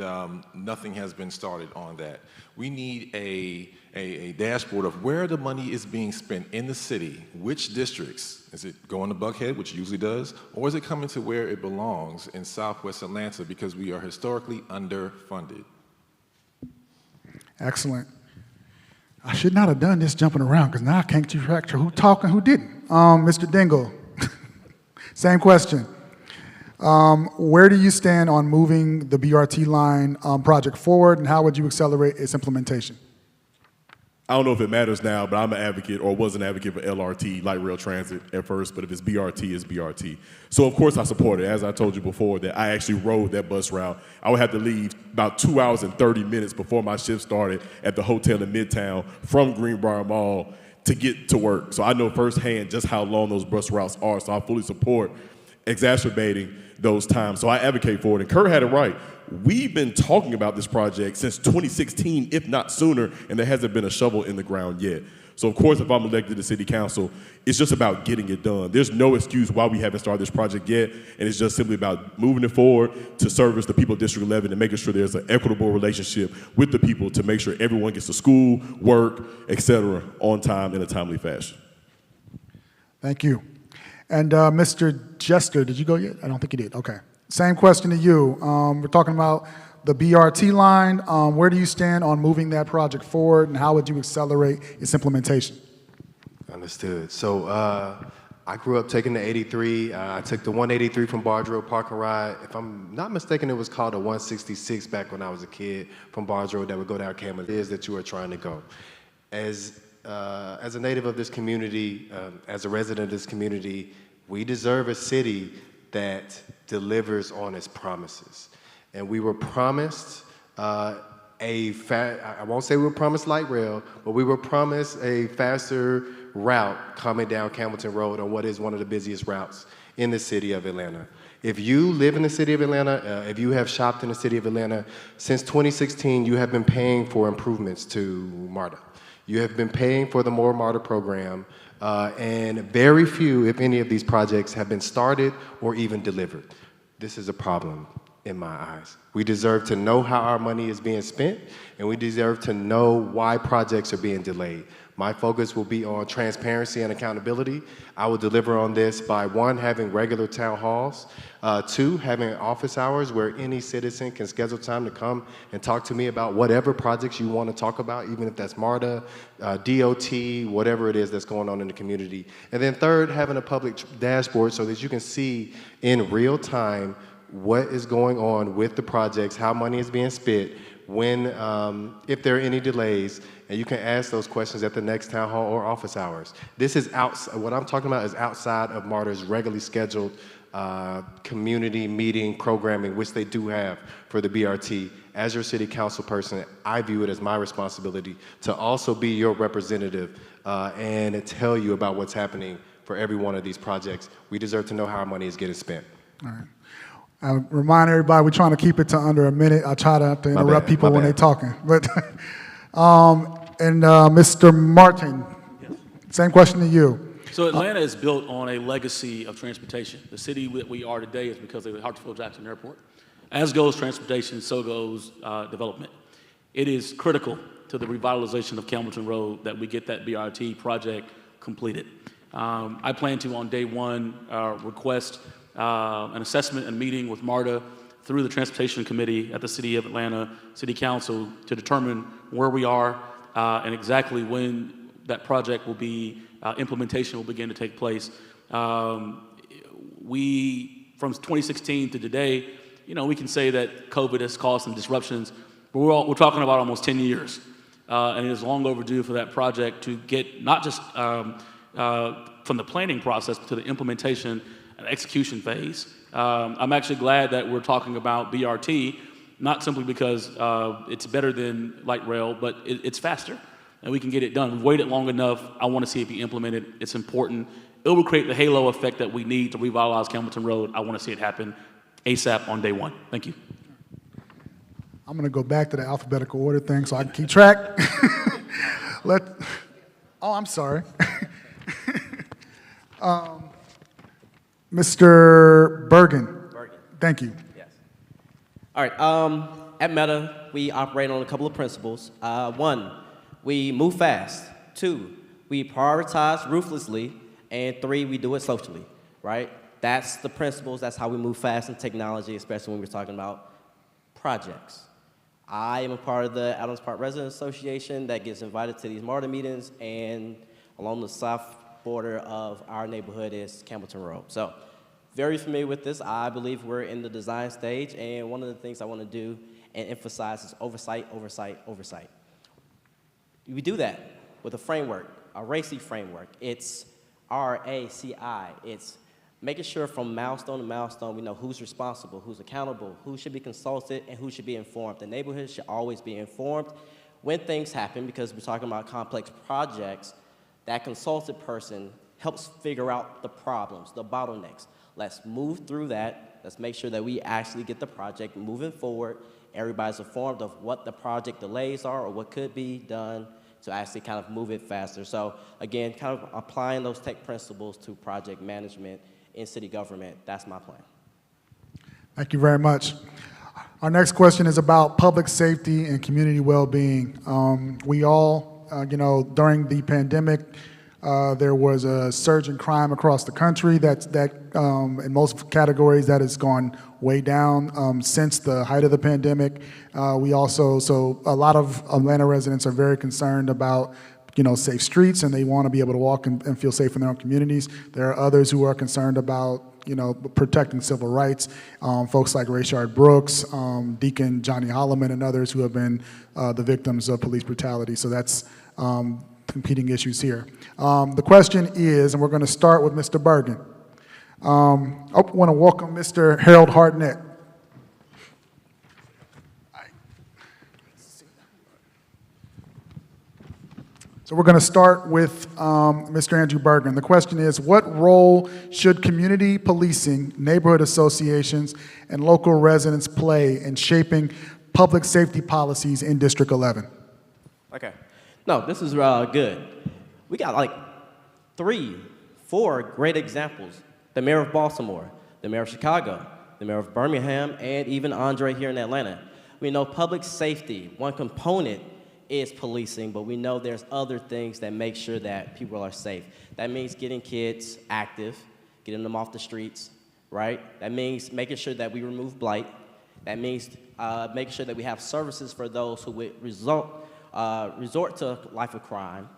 nothing has been started on that. We need a dashboard of where the money is being spent in the city, which districts. Is it going to Buckhead, which it usually does, or is it coming to where it belongs in Southwest Atlanta, because we are historically underfunded? Excellent. I should not have done this jumping around, because now I can't keep track of who talked and who didn't. Mr. Dingle, same question. Where do you stand on moving the BRT line project forward, and how would you accelerate its implementation? I don't know if it matters now, but I'm an advocate, or was an advocate for LRT, light rail transit at first, but if it's BRT, it's BRT. So of course I support it. As I told you before, that I actually rode that bus route. I would have to leave about 2 hours and 30 minutes before my shift started at the hotel in Midtown from Greenbrier Mall to get to work. So I know firsthand just how long those bus routes are, so I fully support exacerbating those times. So I advocate for it, and Kurt had it right. We've been talking about this project since 2016, if not sooner, and there hasn't been a shovel in the ground yet. So of course, if I'm elected to city council, it's just about getting it done. There's no excuse why we haven't started this project yet, and it's just simply about moving it forward to service the people of District 11 and making sure there's an equitable relationship with the people to make sure everyone gets to school, work, et.cetera. on time in a timely fashion. Thank you. And Mr. Jester, did you go yet? I don't think you did. Okay. Same question to you. We're talking about the BRT line. Where do you stand on moving that project forward, and how would you accelerate its implementation? Understood. So I grew up taking the 83. I took the 183 from Barge Road Park and Ride. If I'm not mistaken, it was called a 166 back when I was a kid from Barge Road that would go down Campbell. It is that you are trying to go. As a native of this community, as a resident of this community, we deserve a city that delivers on its promises. And we were promised I won't say we were promised light rail, but we were promised a faster route coming down Campbellton Road on what is one of the busiest routes in the city of Atlanta. If you live in the city of Atlanta, if you have shopped in the city of Atlanta, since 2016, you have been paying for improvements to MARTA. You have been paying for the More MARTA program, and very few, if any, of these projects have been started or even delivered. This is a problem in my eyes. We deserve to know how our money is being spent, and we deserve to know why projects are being delayed. My focus will be on transparency and accountability. I will deliver on this by 1, having regular town halls, 2, having office hours where any citizen can schedule time to come and talk to me about whatever projects you want to talk about, even if that's MARTA, DOT, whatever it is that's going on in the community. And then 3rd, having a public dashboard so that you can see in real time what is going on with the projects, how money is being spent, when, if there are any delays, and you can ask those questions at the next town hall or office hours. This is outside, what I'm talking about is outside of MARTA's regularly scheduled community meeting programming, which they do have for the BRT. As your city council person, I view it as my responsibility to also be your representative and tell you about what's happening for every one of these projects. We deserve to know how our money is getting spent. All right. I remind everybody, we're trying to keep it to under a minute. I try to interrupt people when they're talking. But, Mr. Martin, same question to you. So Atlanta is built on a legacy of transportation. The city that we are today is because of the Hartsfield-Jackson Airport. As goes transportation, so goes development. It is critical to the revitalization of Campbellton Road that we get that BRT project completed. I plan to, on day 1, request an assessment and meeting with MARTA through the Transportation Committee at the City of Atlanta City Council to determine where we are and exactly when that project will be, implementation will begin to take place. We, from 2016 to today, we can say that COVID has caused some disruptions, but we're talking about almost 10 years. And it is long overdue for that project to get not just from the planning process to the implementation and execution phase. I'm actually glad that we're talking about BRT, not simply because it's better than light rail, but it's faster and we can get it done. We've waited long enough. I want to see it be implemented. It's important. It will create the halo effect that we need to revitalize Campbellton Road. I want to see it happen ASAP on day 1. Thank you. I'm going to go back to the alphabetical order thing so I can keep track. I'm sorry. Mr. Bergen. Thank you. Yes. All right. At Meta, we operate on a couple of principles. 1, we move fast. 2, we prioritize ruthlessly. And 3, we do it socially, right? That's the principles. That's how we move fast in technology, especially when we're talking about projects. I am a part of the Adams Park Residents Association that gets invited to these MARTA meetings, and along the south border of our neighborhood is Campbellton Road. So very familiar with this. I believe we're in the design stage, and one of the things I want to do and emphasize is oversight, oversight, oversight. We do that with a framework, a RACI framework. It's RACI. It's making sure from milestone to milestone we know who's responsible, who's accountable, who should be consulted, and who should be informed. The neighborhood should always be informed when things happen, because we're talking about complex projects. That consulted person helps figure out the problems, the bottlenecks. Let's move through that. Let's make sure that we actually get the project moving forward. Everybody's informed of what the project delays are or what could be done to actually kind of move it faster. So again, kind of applying those tech principles to project management in city government. That's my plan. Thank you very much. Our next question is about public safety and community well-being. We all, during the pandemic, there was a surge in crime across the country. In most categories, that has gone way down since the height of the pandemic. So a lot of Atlanta residents are very concerned about safe streets, and they want to be able to walk and feel safe in their own communities. There are others who are concerned about protecting civil rights, folks like Rayshard Brooks, Deacon Johnny Holloman, and others who have been the victims of police brutality. So that's competing issues here. The question is, and we're going to start with Mr. Bergen. I want to welcome Mr. Harold Hartnett. So we're going to start with Mr. Andrew Bergen. The question is, what role should community policing, neighborhood associations, and local residents play in shaping public safety policies in District 11? Okay. No, this is good. We got like 3, 4 great examples. The mayor of Baltimore, the mayor of Chicago, the mayor of Birmingham, and even Andre here in Atlanta. We know public safety, one component is policing, but we know there's other things that make sure that people are safe. That means getting kids active, getting them off the streets, right? That means making sure that we remove blight. That means making sure that we have services for those who would resort to a life of crime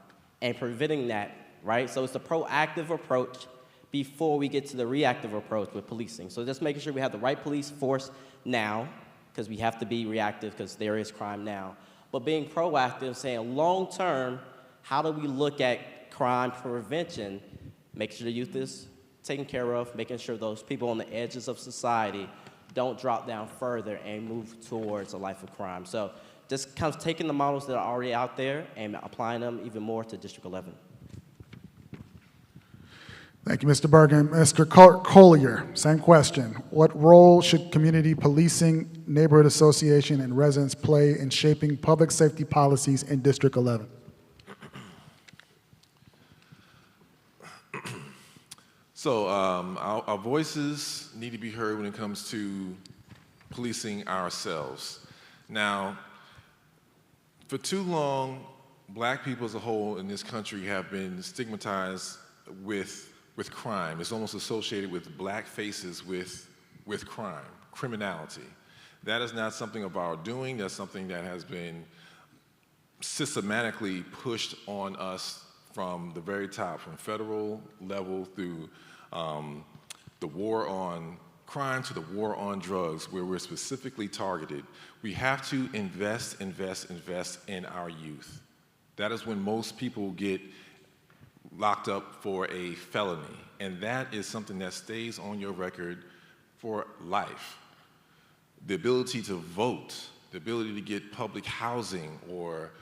and preventing that, right? So it's a proactive approach before we get to the reactive approach with policing. So just making sure we have the right police force now, because we have to be reactive because there is crime now. But being proactive, saying long term, how do we look at crime prevention, making sure the youth is taken care of, making sure those people on the edges of society don't drop down further and move towards a life of crime. So just kind of taking the models that are already out there and applying them even more to District 11. Thank you, Mr. Bergen. Mr. Collier, same question. What role should community policing, neighborhood association, and residents play in shaping public safety policies in District 11? So our voices need to be heard when it comes to policing ourselves. Now, for too long, black people as a whole in this country have been stigmatized with crime. It's almost associated with black faces with crime, criminality. That is not something of our doing. That's something that has been systematically pushed on us from the very top, from federal level through the war on crime to the war on drugs, where we're specifically targeted. We have to invest in our youth. That is when most people get locked up for a felony, and that is something that stays on your record for life. The ability to vote, the ability to get public housing or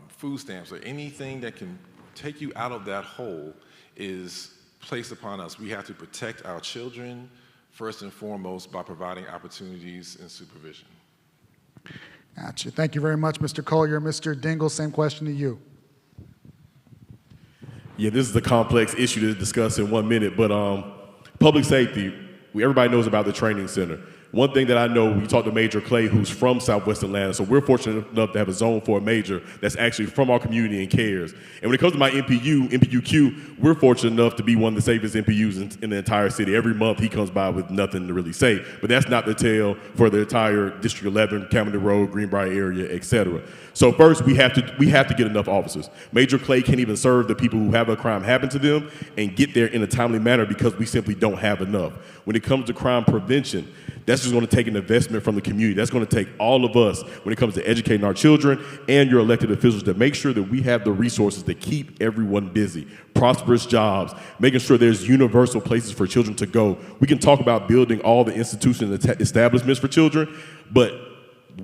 food stamps or anything that can take you out of that hole is placed upon us. We have to protect our children first and foremost by providing opportunities and supervision. Gotcha. Thank you very much, Mr. Collier. Mr. Dingle, same question to you. Yeah, this is a complex issue to discuss in 1 minute, but public safety, everybody knows about the training center. One thing that I know, we talked to Major Clay, who's from Southwest Atlanta, so we're fortunate enough to have a Zone 4 major that's actually from our community and cares. And when it comes to my MPUQ, we're fortunate enough to be one of the safest MPUs in the entire city. Every month he comes by with nothing to really say, but that's not the tale for the entire District 11, Camden Road, Greenbrier area, et cetera. So first, we have to get enough officers. Major Clay can't even serve the people who have a crime happen to them and get there in a timely manner because we simply don't have enough. When it comes to crime prevention, that's just going to take an investment from the community. That's going to take all of us when it comes to educating our children and your elected officials to make sure that we have the resources to keep everyone busy, prosperous jobs, making sure there's universal places for children to go. We can talk about building all the institutions and establishments for children, but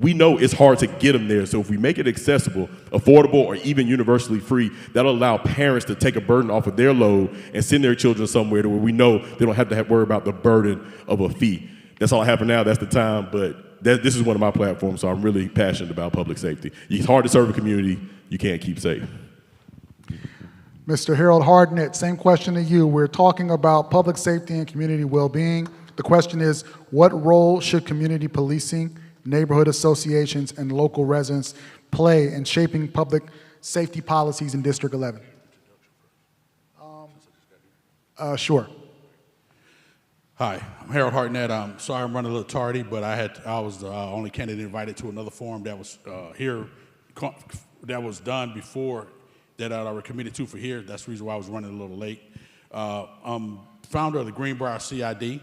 we know it's hard to get them there. So if we make it accessible, affordable, or even universally free, that'll allow parents to take a burden off of their load and send their children somewhere to where we know they don't have to worry about the burden of a fee. That's all I have for now. That's the time. But this is one of my platforms, so I'm really passionate about public safety. It's hard to serve a community you can't keep safe. Mr. Harold Hardnett, same question to you. We're talking about public safety and community well-being. The question is, what role should community policing, neighborhood associations, and local residents play in shaping public safety policies in District 11? Sure. Hi, I'm Harold Hartnett. I'm sorry I'm running a little tardy, but I was the only candidate invited to another forum that was that was done before that I were committed to for here. That's the reason why I was running a little late. I'm founder of the Greenbrier CID,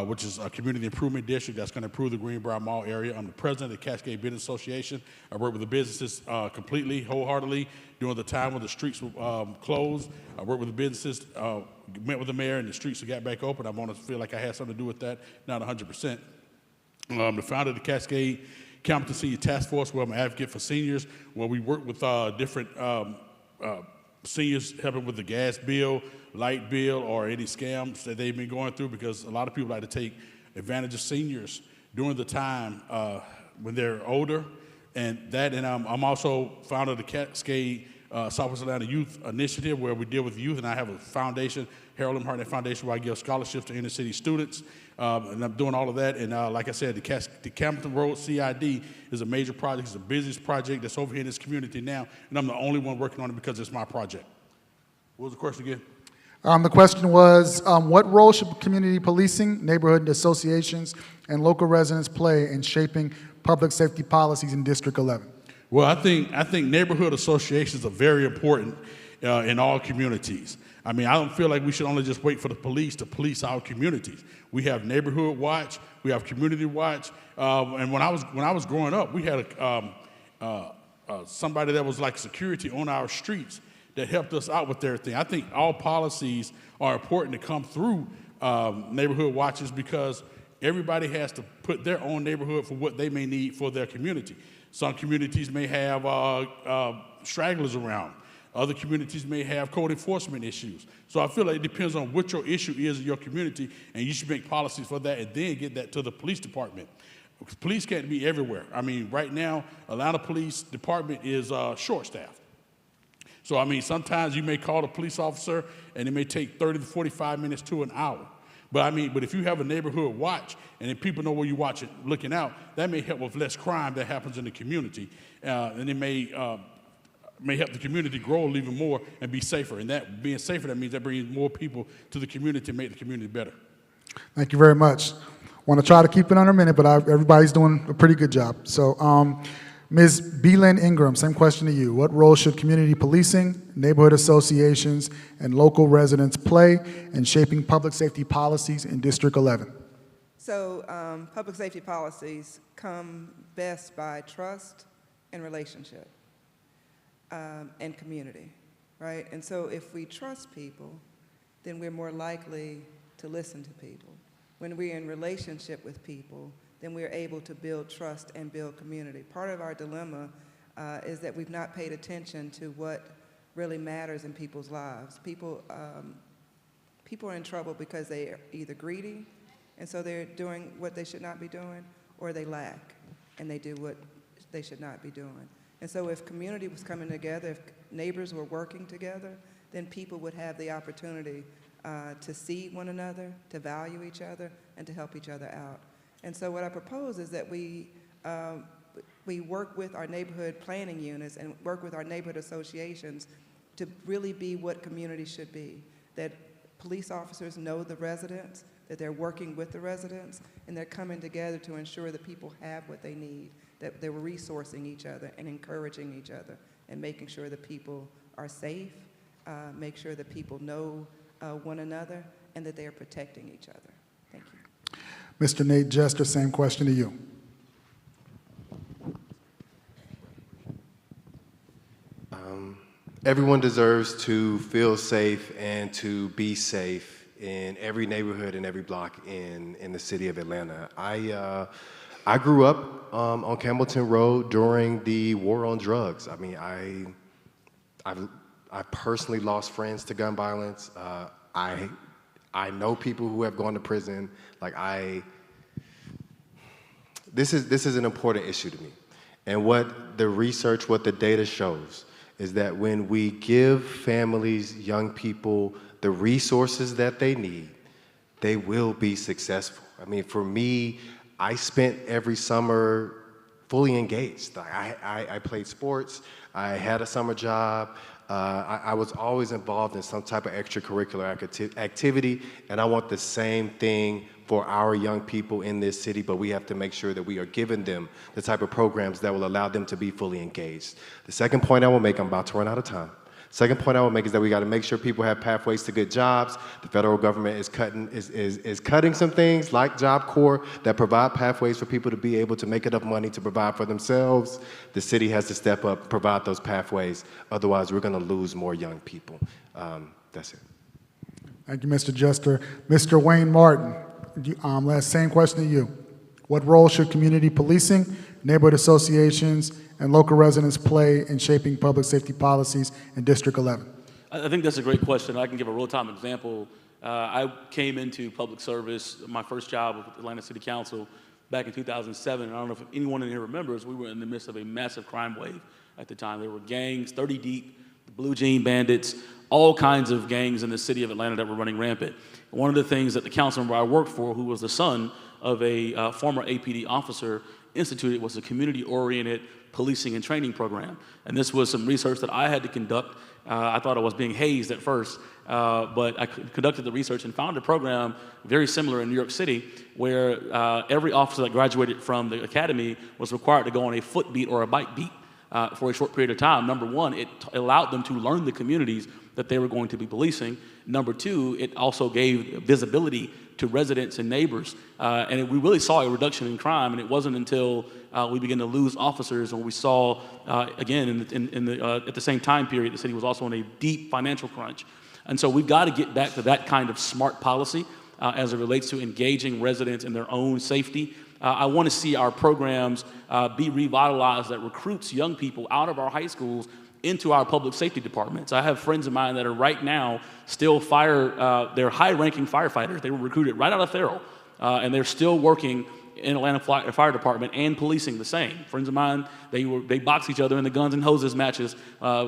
which is a community improvement district that's going to improve the Greenbrier Mall area. I'm the president of the Cascade Business Association. I work with the businesses completely, wholeheartedly during the time when the streets were closed. I worked with the businesses, met with the mayor, and the streets got back open. I want to feel like I had something to do with that, not 100%. I'm the founder of the Cascade Campbellton Senior Task Force, where I'm an advocate for seniors, where we work with different seniors, helping with the gas bill, light bill, or any scams that they've been going through, because a lot of people like to take advantage of seniors during the time when they're older. And I'm also founder of the Cascade Southwest Atlanta Youth Initiative, where we deal with youth, and I have a foundation, Harold M. Hartnett Foundation, where I give scholarships to inner city students, and I'm doing all of that. And like I said, the Campbellton Road CID is a major project. It's the busiest project that's over here in this community now, and I'm the only one working on it because it's my project. What was the question again? The question was, what role should community policing, neighborhood associations, and local residents play in shaping public safety policies in District 11? Well, I think neighborhood associations are very important in all communities. I mean, I don't feel like we should only just wait for the police to police our communities. We have neighborhood watch, we have community watch, and when I was growing up, we had somebody that was like security on our streets that helped us out with everything. I think all policies are important to come through neighborhood watches because everybody has to put their own neighborhood for what they may need for their community. Some communities may have stragglers around. Other communities may have code enforcement issues. So I feel like it depends on what your issue is in your community, and you should make policies for that and then get that to the police department. Police can't be everywhere. I mean, right now, Atlanta Police Department is short-staffed. So, I mean, sometimes you may call a police officer and it may take 30 to 45 minutes to an hour. But if you have a neighborhood watch and then people know where you're watching, looking out, that may help with less crime that happens in the community. And it may help the community grow even more and be safer. And that being safer, that means that brings more people to the community and make the community better. Thank you very much. Want to try to keep it under a minute, but everybody's doing a pretty good job. So, Ms. Beelin Ingram, same question to you. What role should community policing, neighborhood associations, and local residents play in shaping public safety policies in District 11? So public safety policies come best by trust and relationship and community, right? And so if we trust people, then we're more likely to listen to people. When we're in relationship with people, then we're able to build trust and build community. Part of our dilemma is that we've not paid attention to what really matters in people's lives. People are in trouble because they are either greedy, and so they're doing what they should not be doing, or they lack, and they do what they should not be doing. And so if community was coming together, if neighbors were working together, then people would have the opportunity to see one another, to value each other, and to help each other out. And so what I propose is that we work with our neighborhood planning units and work with our neighborhood associations to really be what community should be, that police officers know the residents, that they're working with the residents, and they're coming together to ensure that people have what they need, that they're resourcing each other and encouraging each other and making sure that people are safe, make sure that people know one another, and that they are protecting each other. Thank you. Mr. Nate Jester, same question to you. Everyone deserves to feel safe and to be safe in every neighborhood and every block in the city of Atlanta. I grew up on Campbellton Road during the war on drugs. I mean, I personally lost friends to gun violence. I know people who have gone to prison. This is an important issue to me. And what the research, what the data shows is that when we give families, young people, the resources that they need, they will be successful. I mean, for me, I spent every summer fully engaged. I played sports, I had a summer job, I was always involved in some type of extracurricular activity, and I want the same thing for our young people in this city, but we have to make sure that we are giving them the type of programs that will allow them to be fully engaged. The second point I will make, I'm about to run out of time. Second point I will make is that we got to make sure people have pathways to good jobs. The federal government is cutting some things like Job Corps that provide pathways for people to be able to make enough money to provide for themselves. The city has to step up, provide those pathways. Otherwise, we're going to lose more young people. That's it. Thank you, Mr. Jester. Mr. Wayne Martin, same question to you. What role should community policing, neighborhood associations, and local residents play in shaping public safety policies in District 11? I think that's a great question. I can give a real-time example. I came into public service, my first job with Atlanta City Council back in 2007. And I don't know if anyone in here remembers, we were in the midst of a massive crime wave at the time. There were gangs, 30 deep, Blue Jean Bandits, all kinds of gangs in the city of Atlanta that were running rampant. One of the things that the council member I worked for, who was the son of a former APD officer, instituted was a community-oriented policing and training program. And this was some research that I had to conduct. I thought I was being hazed at first, but I conducted the research and found a program very similar in New York City where every officer that graduated from the academy was required to go on a foot beat or a bike beat for a short period of time. Number one, it allowed them to learn the communities that they were going to be policing. Number two, it also gave visibility to residents and neighbors. We really saw a reduction in crime, and it wasn't until we began to lose officers and we saw, again, at the same time period, the city was also in a deep financial crunch. And so we've got to get back to that kind of smart policy as it relates to engaging residents in their own safety. I want to see our programs be revitalized that recruits young people out of our high schools into our public safety departments. I have friends of mine that are right now still they're high-ranking firefighters. They were recruited right out of Farrell, and they're still working in Atlanta Fire Department and policing the same. Friends of mine, they box each other in the guns and hoses matches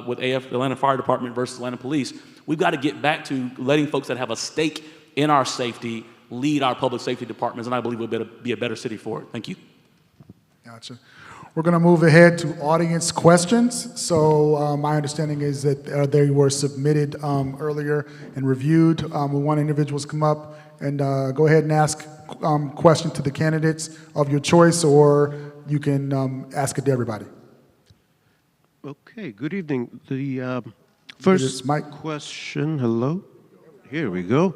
with Atlanta Fire Department versus Atlanta Police. We've got to get back to letting folks that have a stake in our safety lead our public safety departments, and I believe we'll be a better city for it. Thank you. Gotcha. We're going to move ahead to audience questions. So my understanding is that they were submitted earlier and reviewed. We want individuals to come up and go ahead and ask questions to the candidates of your choice, or you can ask it to everybody. Okay, good evening. The first question, hello? Here we go.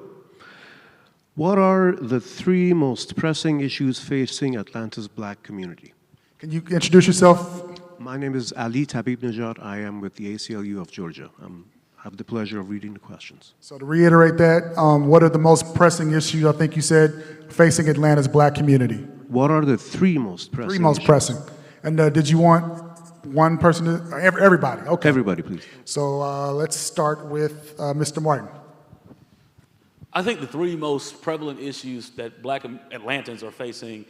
What are the three most pressing issues facing Atlanta's Black community? Can you introduce yourself? My name is Ali Tabib Najat. I am with the ACLU of Georgia. I have the pleasure of reading the questions. So to reiterate that, what are the most pressing issues, I think you said, facing Atlanta's Black community? What are the three most pressing Three most issues? pressing. And did you want one person to, everybody? Okay. Everybody, please. So let's start with Mr. Martin. I think the three most prevalent issues that Black Atlantans are facing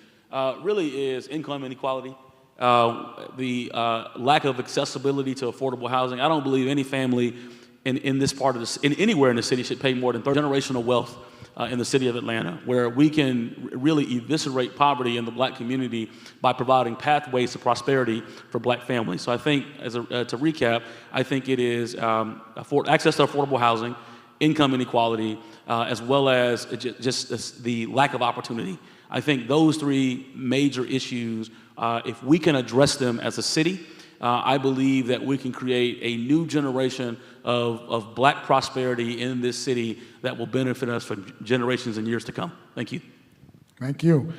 really is income inequality, the lack of accessibility to affordable housing. I don't believe any family in this part of anywhere in the city should pay more than generational wealth in the city of Atlanta, where we can really eviscerate poverty in the Black community by providing pathways to prosperity for Black families. So I think, to recap, I think it is access to affordable housing, income inequality, as well as just the lack of opportunity. I think those three major issues, if we can address them as a city, I believe that we can create a new generation of Black prosperity in this city that will benefit us for generations and years to come. Thank you. Thank you.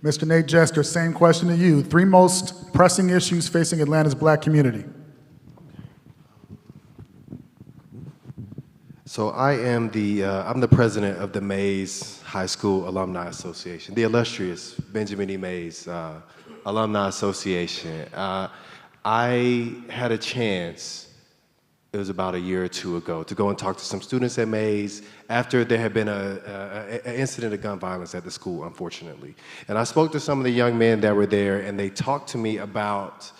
Mr. Nate Jester, same question to you. Three most pressing issues facing Atlanta's Black community. So I am I'm the president of the Mays High School Alumni Association, the illustrious Benjamin E. Mays Alumni Association. I had a chance, it was about a year or two ago, to go and talk to some students at Mays after there had been an incident of gun violence at the school, unfortunately. And I spoke to some of the young men that were there, and they talked to me about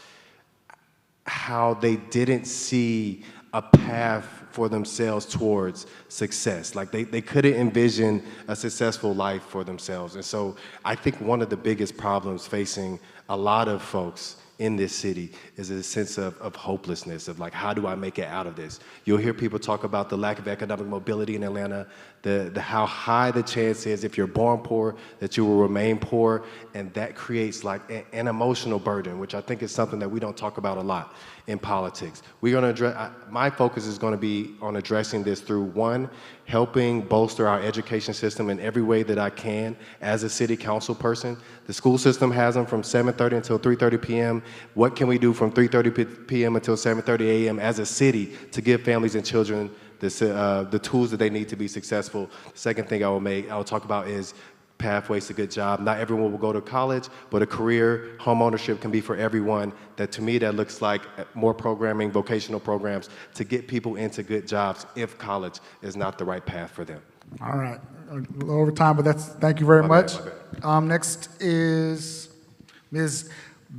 how they didn't see a path for themselves towards success. Like they couldn't envision a successful life for themselves. And so I think one of the biggest problems facing a lot of folks in this city is a sense of hopelessness, of like, how do I make it out of this? You'll hear people talk about the lack of economic mobility in Atlanta, how high the chance is if you're born poor that you will remain poor, and that creates like an emotional burden, which I think is something that we don't talk about a lot in politics. We're gonna address, my focus is gonna be on addressing this through, one, helping bolster our education system in every way that I can as a city council person. The school system has them from 7:30 until 3:30 p.m. What can we do from 3:30 p.m. until 7:30 a.m. as a city to give families and children the tools that they need to be successful? The second thing I will talk about is pathways to good job. Not everyone will go to college, but a career, home ownership can be for everyone. That to me, that looks like more programming, vocational programs to get people into good jobs if college is not the right path for them. All right, a little over time, but thank you very much. Next is Ms.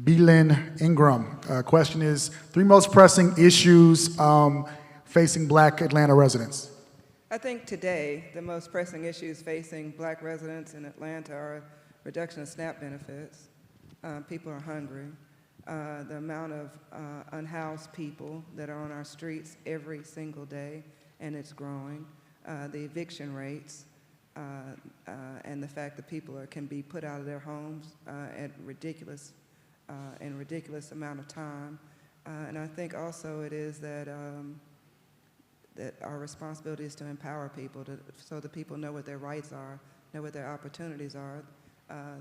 Belin Ingram. Question is, three most pressing issues facing black Atlanta residents? I think today the most pressing issues facing black residents in Atlanta are reduction of SNAP benefits. People are hungry. The amount of unhoused people that are on our streets every single day, and it's growing. The eviction rates, and the fact that people can be put out of their homes at ridiculous amount of time. And I think also it is that that our responsibility is to empower people so that people know what their rights are, know what their opportunities are.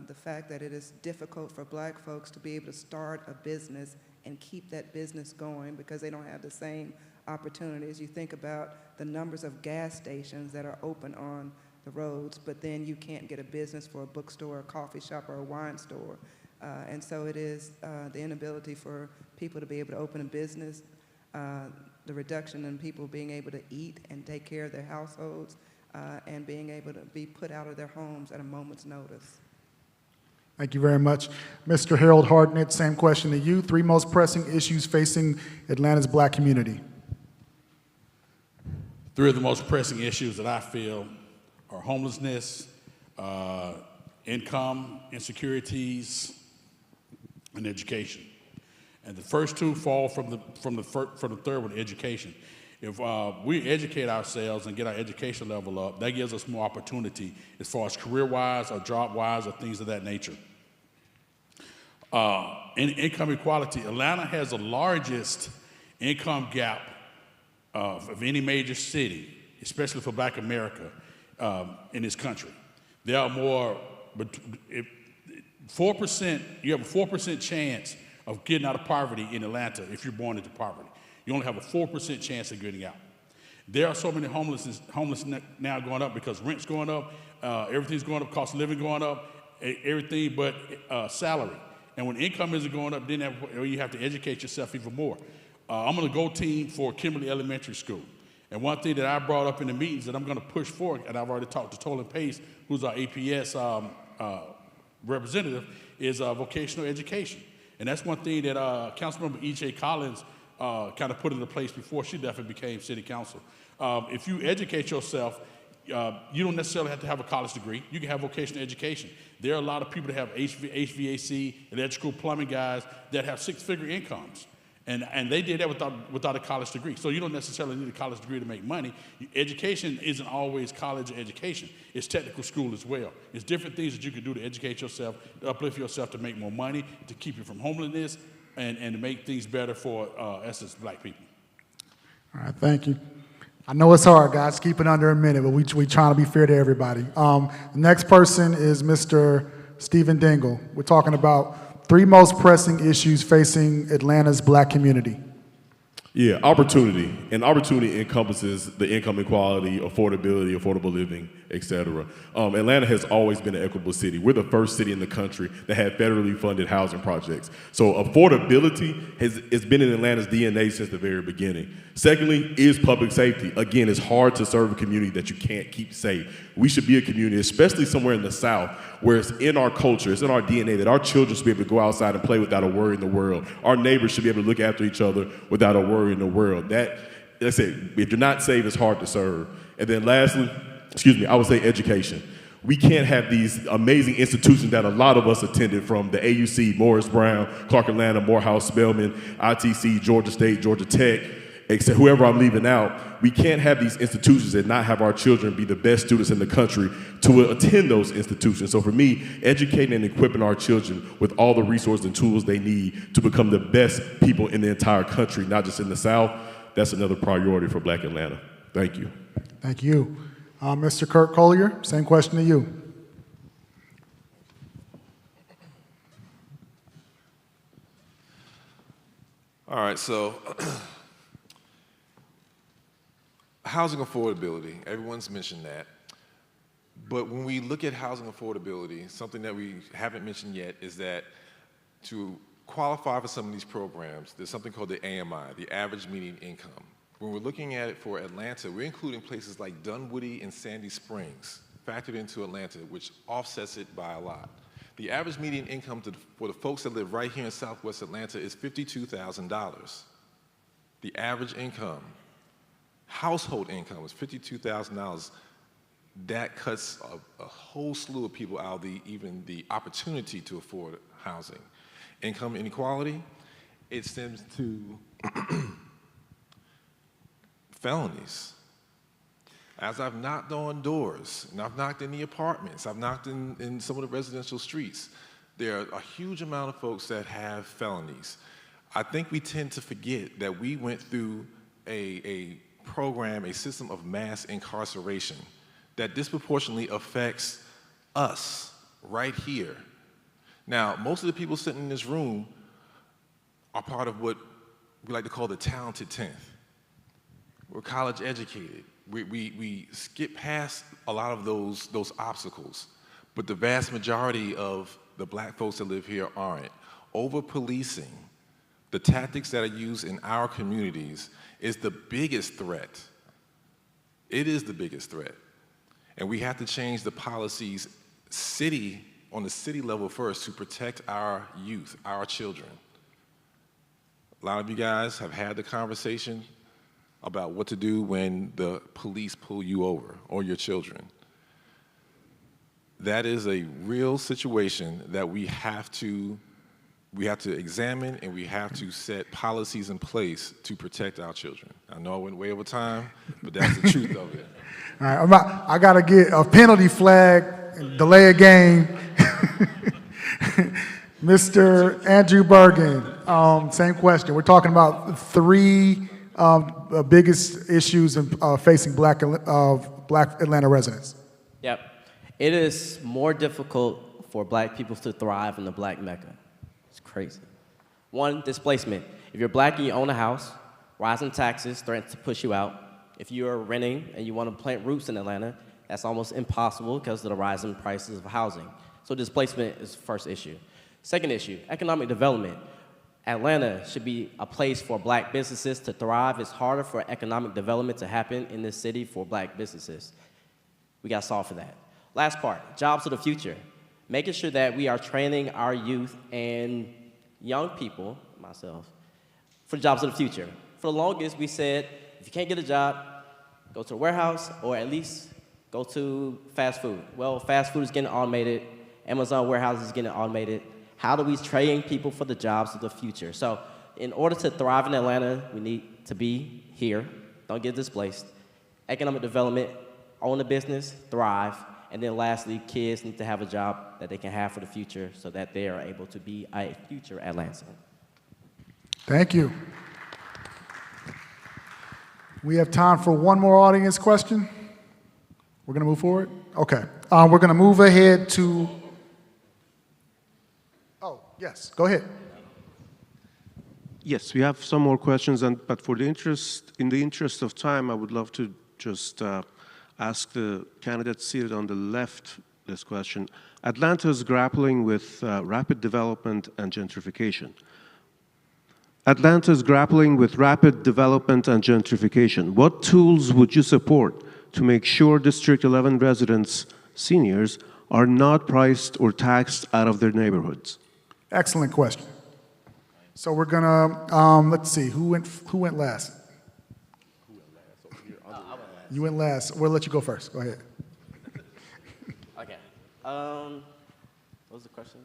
The fact that it is difficult for black folks to be able to start a business and keep that business going because they don't have the same opportunities. You think about the numbers of gas stations that are open on the roads, but then you can't get a business for a bookstore, a coffee shop, or a wine store. And so it is the inability for people to be able to open a business, the reduction in people being able to eat and take care of their households, and being able to be put out of their homes at a moment's notice. Thank you very much. Mr. Harold Hartnett, same question to you. 3 most pressing issues facing Atlanta's black community. 3 of the most pressing issues that I feel are homelessness, income insecurities, and education. And the first 2 fall from the third one, education. If we educate ourselves and get our education level up, that gives us more opportunity as far as career-wise or job-wise or things of that nature. In income equality, Atlanta has the largest income gap of any major city, especially for black America in this country. There are more, but 4%, you have a 4% chance of getting out of poverty in Atlanta if you're born into poverty. You only have a 4% chance of getting out. There are so many homeless now going up because rent's going up, everything's going up, cost of living going up, everything but salary. And when income isn't going up, then you have to educate yourself even more. I'm on the GO team for Kimberly Elementary School. And one thing that I brought up in the meetings that I'm going to push for, and I've already talked to Tolan Pace, who's our APS representative, is vocational education. And that's one thing that Councilmember E.J. Collins kind of put into place before she definitely became city council. If you educate yourself, you don't necessarily have to have a college degree. You can have vocational education. There are a lot of people that have HVAC, electrical, plumbing guys that have 6-figure incomes. And they did that without a college degree. So you don't necessarily need a college degree to make money. Education isn't always college or education. It's technical school as well. It's different things that you can do to educate yourself, to uplift yourself, to make more money, to keep you from homelessness, and to make things better for us as black people. All right, thank you. I know it's hard, guys. Keep it under a minute, but we trying to be fair to everybody. The next person is Mr. Stephen Dingle. We're talking about 3 most pressing issues facing Atlanta's black community. Yeah, opportunity. And opportunity encompasses the income equality, affordability, affordable living, et cetera. Atlanta has always been an equitable city. We're the first city in the country that had federally funded housing projects. So affordability has been in Atlanta's DNA since the very beginning. Secondly, is public safety. Again, it's hard to serve a community that you can't keep safe. We should be a community, especially somewhere in the South, where it's in our culture, it's in our DNA that our children should be able to go outside and play without a worry in the world. Our neighbors should be able to look after each other without a worry in the world. That's it. If you're not safe, it's hard to serve. And then lastly, I would say education. We can't have these amazing institutions that a lot of us attended, from the AUC, Morris Brown, Clark Atlanta, Morehouse, Spelman, ITC, Georgia State, Georgia Tech, except whoever I'm leaving out. We can't have these institutions and not have our children be the best students in the country to attend those institutions. So for me, educating and equipping our children with all the resources and tools they need to become the best people in the entire country, not just in the South, that's another priority for Black Atlanta. Thank you. Thank you. Mr. Kirk Collier, same question to you. All right, so housing affordability, everyone's mentioned that. But when we look at housing affordability, something that we haven't mentioned yet is that to qualify for some of these programs, there's something called the AMI, the average median income. When we're looking at it for Atlanta, we're including places like Dunwoody and Sandy Springs factored into Atlanta, which offsets it by a lot. The average median income for the folks that live right here in Southwest Atlanta is $52,000. The average income household income is $52,000, that cuts a whole slew of people out of even the opportunity to afford housing. Income inequality, it stems to felonies. As I've knocked on doors, and I've knocked in the apartments, I've knocked in some of the residential streets, there are a huge amount of folks that have felonies. I think we tend to forget that we went through a program, a system of mass incarceration that disproportionately affects us right here. Now, most of the people sitting in this room are part of what we like to call the talented 10th. We're college educated. We skip past a lot of those obstacles, but the vast majority of the black folks that live here aren't. Over-policing, the tactics that are used in our communities is the biggest threat. It is the biggest threat. And we have to change the policies on the city level first to protect our youth, our children. A lot of you guys have had the conversation about what to do when the police pull you over or your children. That is a real situation that we have to examine, and we have to set policies in place to protect our children. I know I went way over time, but that's the truth of it. All right, I got to get a penalty flag and delay a game. Mr. Andrew Bergen, same question. We're talking about three biggest issues facing black Atlanta residents. Yep. It is more difficult for black people to thrive in the black Mecca. It's crazy. One, displacement. If you're black and you own a house, rising taxes threaten to push you out. If you're renting and you want to plant roots in Atlanta, that's almost impossible because of the rising prices of housing. So displacement is the first issue. Second issue, economic development. Atlanta should be a place for black businesses to thrive. It's harder for economic development to happen in this city for black businesses. We got to solve for that. Last part, jobs of the future. Making sure that we are training our youth and young people, myself, for jobs of the future. For the longest, we said, if you can't get a job, go to a warehouse or at least go to fast food. Well, fast food is getting automated. Amazon warehouse is getting automated. How do we train people for the jobs of the future? So in order to thrive in Atlanta, we need to be here. Don't get displaced. Economic development, own a business, thrive. And then lastly, kids need to have a job that they can have for the future so that they are able to be a future Atlantean. Thank you. We have time for one more audience question. We're going to move forward? Okay. We're going to move ahead to... Oh, yes, go ahead. Yes, we have some more questions, but in the interest of time, I would love to just ask the candidate seated on the left this question. Atlanta is grappling with rapid development and gentrification. Atlanta is grappling with rapid development and gentrification. What tools would you support to make sure District 11 residents, seniors, are not priced or taxed out of their neighborhoods? Excellent question. So we're gonna, let's see, who went last? You went last. We'll let you go first. Go ahead. Okay. What was the question?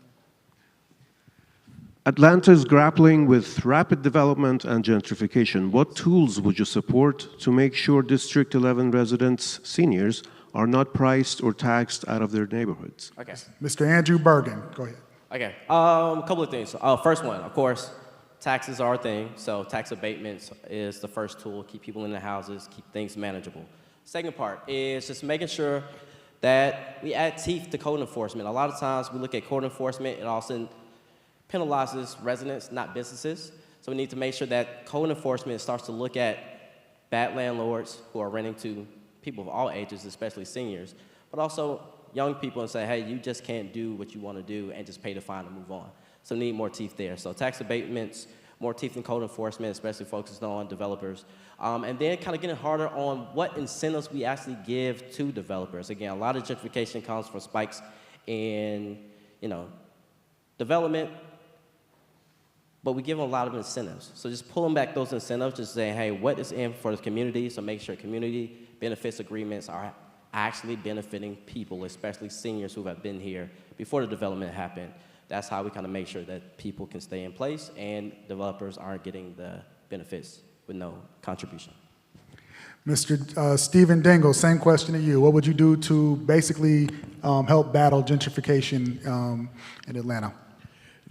Atlanta is grappling with rapid development and gentrification. What tools would you support to make sure District 11 residents, seniors, are not priced or taxed out of their neighborhoods? Okay. Mr. Andrew Bergen, go ahead. Okay. A couple of things. First one, of course, taxes are a thing. So tax abatements is the first tool. Keep people in their houses, keep things manageable. Second part is just making sure that we add teeth to code enforcement. A lot of times we look at code enforcement, it also penalizes residents, not businesses. So we need to make sure that code enforcement starts to look at bad landlords who are renting to people of all ages, especially seniors, but also young people, and say, hey, you just can't do what you want to do and just pay the fine and move on. So we need more teeth there. So tax abatements, more teeth in code enforcement, especially focused on developers. And then kind of getting harder on what incentives we actually give to developers. Again, a lot of gentrification comes from spikes in, development, but we give them a lot of incentives. So just pulling back those incentives, just saying, hey, what is in for the community? So make sure community benefits agreements are actually benefiting people, especially seniors who have been here before the development happened. That's how we kind of make sure that people can stay in place and developers aren't getting the benefits with no contribution. Mr. Stephen Dingle, same question to you. What would you do to basically help battle gentrification in Atlanta?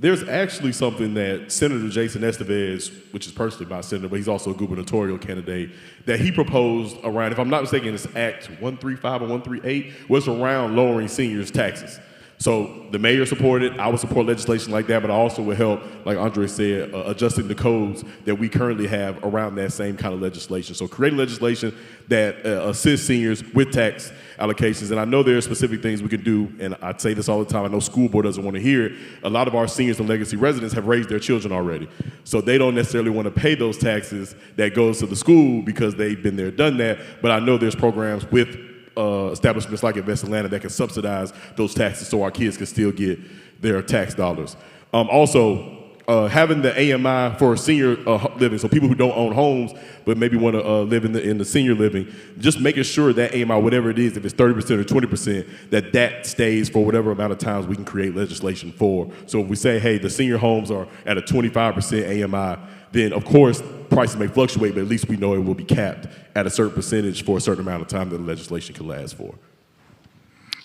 There's actually something that Senator Jason Estevez, which is personally my senator, but he's also a gubernatorial candidate, that he proposed around, if I'm not mistaken, it's Act 135 or 138, was around lowering seniors' taxes. So the mayor supported it. I would support legislation like that, but I also would help, like Andre said, adjusting the codes that we currently have around that same kind of legislation. So creating legislation that assists seniors with tax allocations. And I know there are specific things we can do, and I say this all the time. I know school board doesn't want to hear it. A lot of our seniors and legacy residents have raised their children already. So they don't necessarily want to pay those taxes that goes to the school because they've been there, done that. But I know there's programs with establishments like Invest Atlanta that can subsidize those taxes so our kids can still get their tax dollars. Having the AMI for senior living, so people who don't own homes but maybe want to live in the senior living, just making sure that AMI, whatever it is, if it's 30% or 20%, that stays for whatever amount of times we can create legislation for. So if we say, hey, the senior homes are at a 25% AMI, then of course prices may fluctuate, but at least we know it will be capped at a certain percentage for a certain amount of time that the legislation can last for.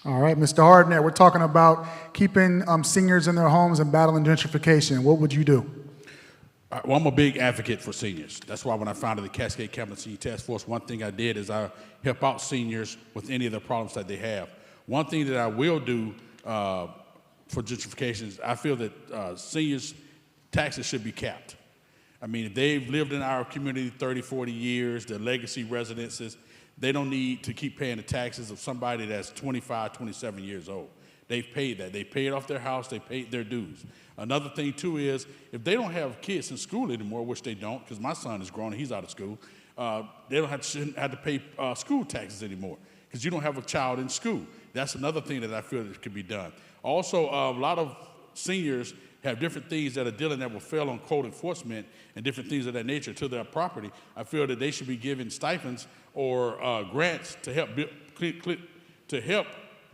All right, Mr. Hardnett, we're talking about keeping seniors in their homes and battling gentrification. What would you do? Well, I'm a big advocate for seniors. That's why when I founded the Cascade Cabinet Senior Task Force, one thing I did is I help out seniors with any of the problems that they have. One thing that I will do for gentrification is I feel that seniors' taxes should be capped. I mean, if they've lived in our community 30, 40 years, they're legacy residences, they don't need to keep paying the taxes of somebody that's 25, 27 years old. They've paid that. They paid off their house. They paid their dues. Another thing, too, is if they don't have kids in school anymore, which they don't, because my son is grown and he's out of school, they shouldn't have to pay school taxes anymore because you don't have a child in school. That's another thing that I feel that could be done. Also, a lot of seniors have different things that are dealing that will fail on code enforcement and different things of that nature to their property. I feel that they should be given stipends or grants to help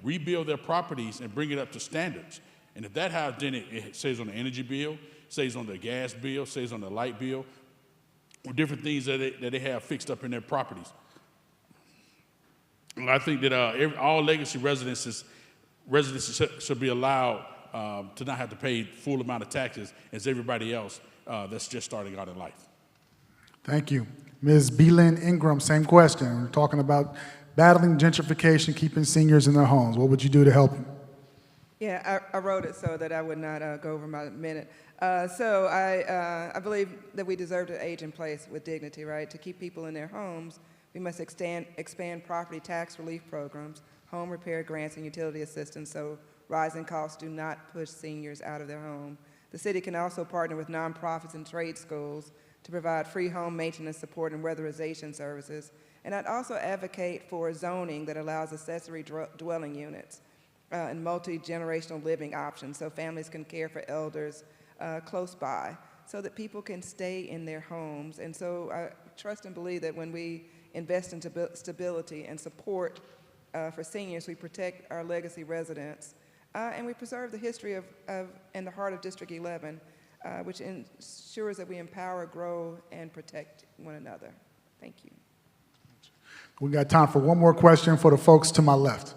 rebuild their properties and bring it up to standards. And if that happens, then it saves on the energy bill, saves on the gas bill, saves on the light bill, or different things that they have fixed up in their properties. And I think that all legacy residences should be allowed to not have to pay full amount of taxes as everybody else that's just starting out in life. Thank you. Ms. Beelin Ingram, same question. We're talking about battling gentrification, keeping seniors in their homes. What would you do to help them? Yeah, I wrote it so that I would not go over my minute. So I believe that we deserve to age in place with dignity, right? To keep people in their homes, we must expand property tax relief programs, home repair grants, and utility assistance so rising costs do not push seniors out of their home. The city can also partner with nonprofits and trade schools to provide free home maintenance support and weatherization services. And I'd also advocate for zoning that allows accessory dwelling units and multi-generational living options so families can care for elders close by so that people can stay in their homes. And so I trust and believe that when we invest in stability and support for seniors, we protect our legacy residents and we preserve the history of and the heart of District 11, which ensures that we empower, grow, and protect one another. Thank you. We got time for one more question for the folks to my left.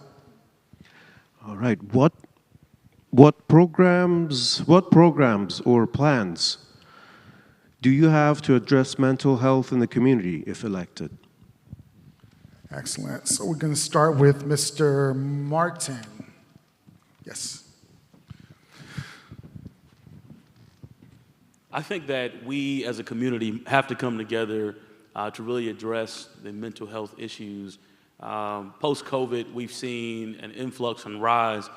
All right. What programs or plans do you have to address mental health in the community if elected? Excellent. So we're going to start with Mr. Martin. Yes. I think that we as a community have to come together to really address the mental health issues. Post-COVID, we've seen an influx and rise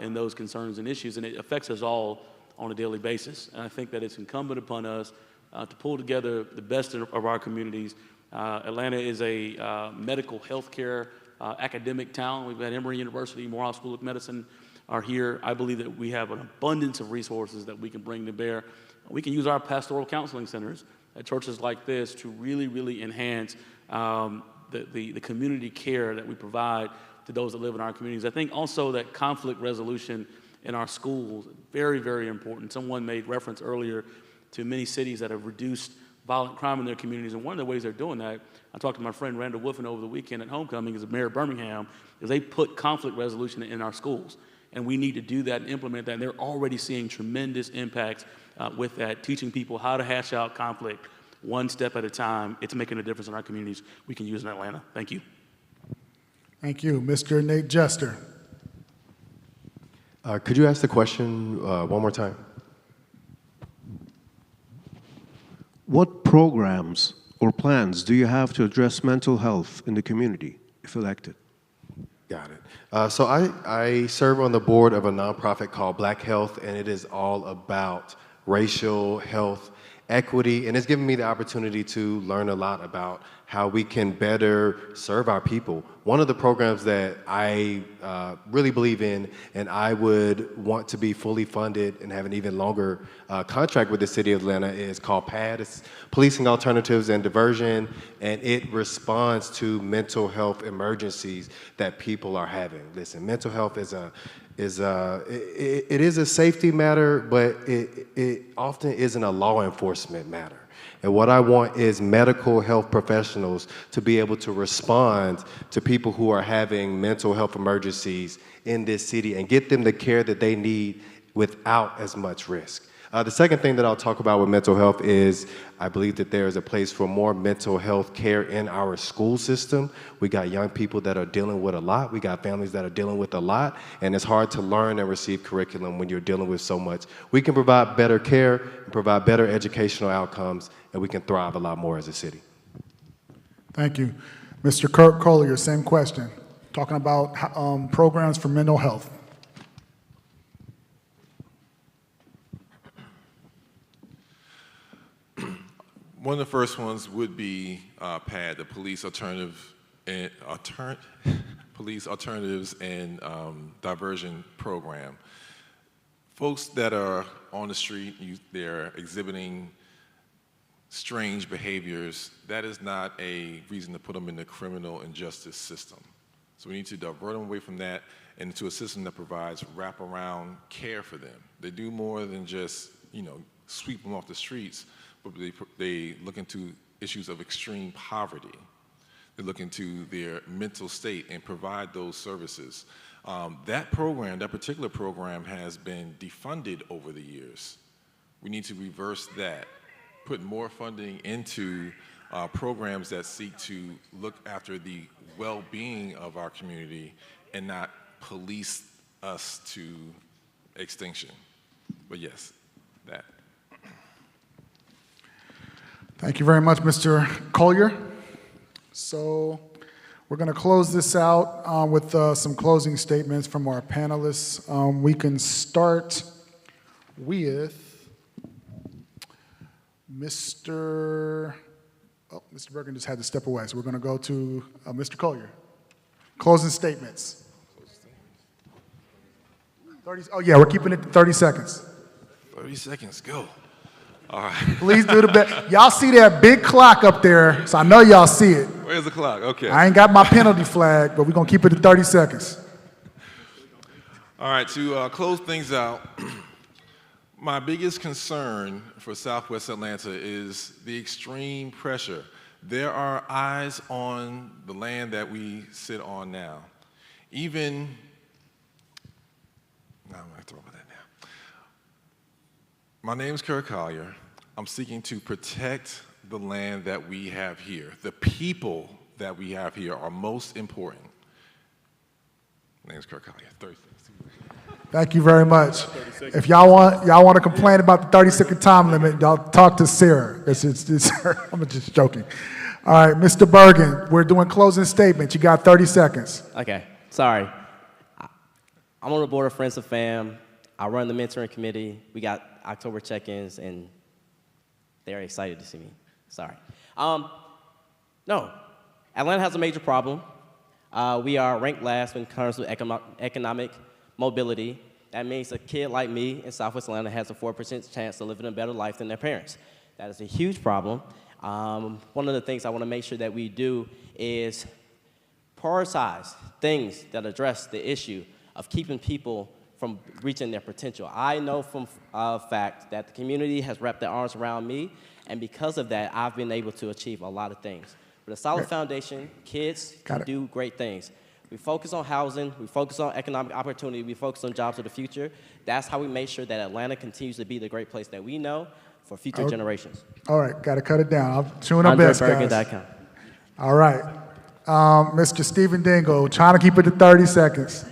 in those concerns and issues, and it affects us all on a daily basis. And I think that it's incumbent upon us to pull together the best of our communities. Atlanta is a medical healthcare academic town. We've got Emory University, Morehouse School of Medicine are here. I believe that we have an abundance of resources that we can bring to bear We can use our pastoral counseling centers at churches like this to really, really enhance the community care that we provide to those that live in our communities. I think also that conflict resolution in our schools, very, very important. Someone made reference earlier to many cities that have reduced violent crime in their communities, and one of the ways they're doing that, I talked to my friend Randall Wolfen over the weekend at Homecoming, as the mayor of Birmingham, is they put conflict resolution in our schools. And we need to do that and implement that, and they're already seeing tremendous impacts with that, teaching people how to hash out conflict one step at a time. It's making a difference in our communities we can use in Atlanta. Thank you. Thank you. Mr. Nate Jester. Could you ask the question one more time? What programs or plans do you have to address mental health in the community, if elected? Got it. So I serve on the board of a nonprofit called Black Health, and it is all about racial health equity, and it's given me the opportunity to learn a lot about how we can better serve our people. One of the programs that I really believe in, and I would want to be fully funded and have an even longer contract with the city of Atlanta, is called PAD. It's Policing Alternatives and Diversion, and it responds to mental health emergencies that people are having. Listen, mental health is a safety matter, but it often isn't a law enforcement matter. And what I want is medical health professionals to be able to respond to people who are having mental health emergencies in this city and get them the care that they need without as much risk. The second thing that I'll talk about with mental health is I believe that there is a place for more mental health care in our school system. We got young people that are dealing with a lot. We got families that are dealing with a lot. And it's hard to learn and receive curriculum when you're dealing with so much. We can provide better care and provide better educational outcomes, and we can thrive a lot more as a city. Thank you. Mr. Kirk Collier, same question. Talking about programs for mental health. One of the first ones would be PAD, the Police Alternatives and Diversion Program. Folks that are on the street, they're exhibiting strange behaviors. That is not a reason to put them in the criminal and justice system. So we need to divert them away from that and into a system that provides wraparound care for them. They do more than just, sweep them off the streets, but they look into issues of extreme poverty. They look into their mental state and provide those services. That particular program has been defunded over the years. We need to reverse that, put more funding into programs that seek to look after the well-being of our community and not police us to extinction. But yes, that. Thank you very much, Mr. Collier. So we're going to close this out with some closing statements from our panelists. We can start with Mr. Bergen just had to step away, so we're going to go to Mr. Collier. Closing statements. 30, oh yeah, we're keeping it to 30 seconds. 30 seconds, go. All right. Please do the best. Y'all see that big clock up there, so I know y'all see it. Where's the clock? Okay. I ain't got my penalty flag, but we're going to keep it to 30 seconds. All right, to close things out, my biggest concern for Southwest Atlanta is the extreme pressure. There are eyes on the land that we sit on now. I'm going to talk about that now. My name is Kirk Collier. I'm seeking to protect the land that we have here. The people that we have here are most important. My name is Kirk Collier. 30 seconds. Thank you very much. If y'all want to complain about the 30-second time limit, y'all talk to Sarah. I'm just joking. All right, Mr. Bergen, we're doing closing statements. You got 30 seconds. Okay, sorry. I'm on the board of Friends of Fam. I run the mentoring committee. We got October check-ins, and they're excited to see me. Sorry. No, Atlanta has a major problem. We are ranked last in terms of economic mobility, That means a kid like me in Southwest Atlanta has a 4% chance of living a better life than their parents. That is a huge problem. One of the things I want to make sure that we do is prioritize things that address the issue of keeping people from reaching their potential. I know from fact that the community has wrapped their arms around me, and because of that, I've been able to achieve a lot of things. With a solid foundation, kids can do great things. We focus on housing, we focus on economic opportunity, we focus on jobs of the future. That's how we make sure that Atlanta continues to be the great place that we know for future generations. All right, got to cut it down. I'm doing our best, guys. AndreBergen.com. All right. Mr. Stephen Dingle, trying to keep it to 30 seconds.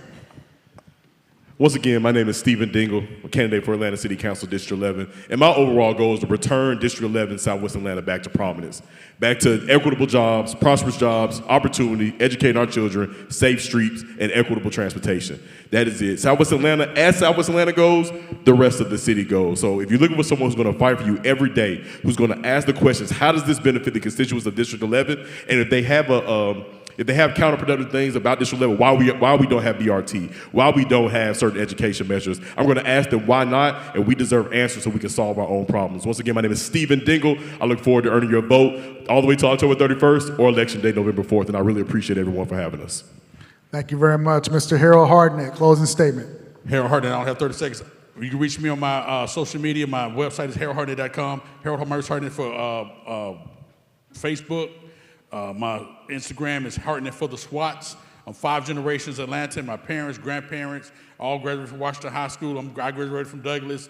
Once again, my name is Stephen Dingle, a candidate for Atlanta City Council District 11, and my overall goal is to return District 11 Southwest Atlanta back to prominence, back to equitable jobs, prosperous jobs, opportunity, educating our children, safe streets, and equitable transportation. That is it. Southwest Atlanta, as Southwest Atlanta goes, the rest of the city goes. So if you're looking for someone who's going to fight for you every day, who's going to ask the questions, how does this benefit the constituents of District 11, and if they have counterproductive things about District 11, why we don't have BRT, why we don't have certain education measures, I'm going to ask them why not, and we deserve answers so we can solve our own problems. Once again, my name is Stephen Dingle. I look forward to earning your vote all the way to October 31st or Election Day, November 4th, and I really appreciate everyone for having us. Thank you very much. Mr. Harold Hardnett, closing statement. Harold Hardnett, I don't have 30 seconds. You can reach me on my social media. My website is haroldhardnett.com. Harold Hardnett for Facebook. My Instagram is Hardnett for the SWATs. I'm 5 generations Atlanta. My parents, grandparents, all graduated from Washington High School. I graduated from Douglas,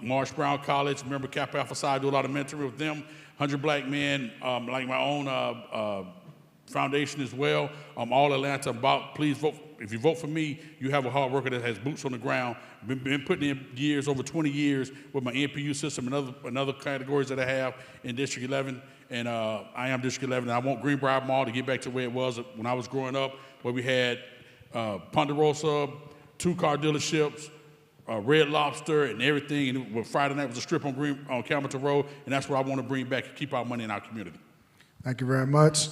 Morris Brown College. Remember Kappa Alpha Psi, do a lot of mentoring with them. 100 Black Men, like my own foundation as well. All Atlanta about, please vote. If you vote for me, you have a hard worker that has boots on the ground, been putting in years, over 20 years with my NPU system and other categories that I have in District 11. And I am District 11, and I want Greenbrier Mall to get back to where it was when I was growing up, where we had Ponderosa, 2-car dealerships, Red Lobster, and everything. And Friday night was a strip on Campbellton Road, and that's what I want to bring back and keep our money in our community. Thank you very much.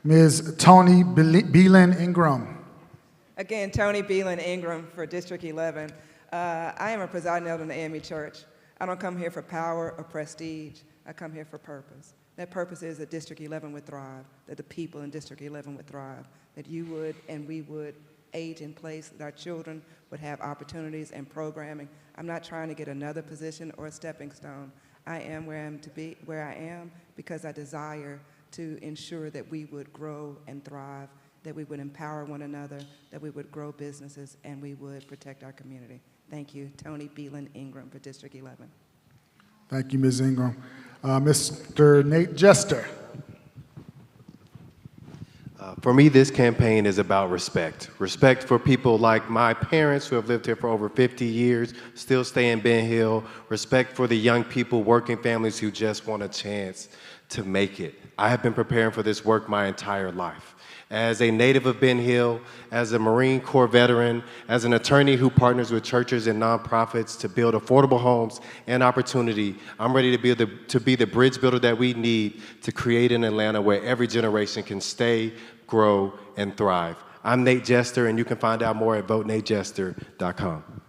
Ms. Tony Beelan Ingram. Again, Tony Beelan Ingram for District 11. I am a presiding elder in the AME Church. I don't come here for power or prestige. I come here for purpose. That purpose is that District 11 would thrive, that the people in District 11 would thrive, that you would and we would age in place, that our children would have opportunities and programming. I'm not trying to get another position or a stepping stone. I am where I am because I desire to ensure that we would grow and thrive, that we would empower one another, that we would grow businesses, and we would protect our community. Thank you. Tony Beelan Ingram for District 11. Thank you, Ms. Ingram. Mr. Nate Jester. For me, this campaign is about respect. Respect for people like my parents who have lived here for over 50 years, still stay in Ben Hill. Respect for the young people, working families who just want a chance to make it. I have been preparing for this work my entire life. As a native of Ben Hill, as a Marine Corps veteran, as an attorney who partners with churches and nonprofits to build affordable homes and opportunity, I'm ready to be the bridge builder that we need to create an Atlanta where every generation can stay, grow, and thrive. I'm Nate Jester, and you can find out more at votenatejester.com.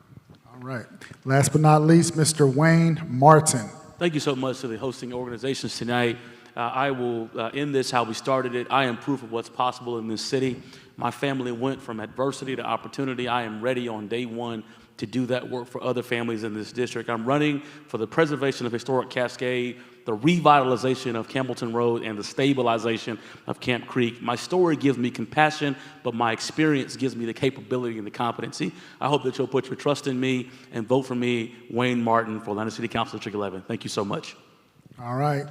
All right. Last but not least, Mr. Wayne Martin. Thank you so much to the hosting organizations tonight. I will end this how we started it. I am proof of what's possible in this city. My family went from adversity to opportunity. I am ready on day one to do that work for other families in this district. I'm running for the preservation of historic Cascade, the revitalization of Campbellton Road, and the stabilization of Camp Creek. My story gives me compassion, but my experience gives me the capability and the competency. I hope that you'll put your trust in me and vote for me, Wayne Martin, for Atlanta City Council District 11. Thank you so much. All right.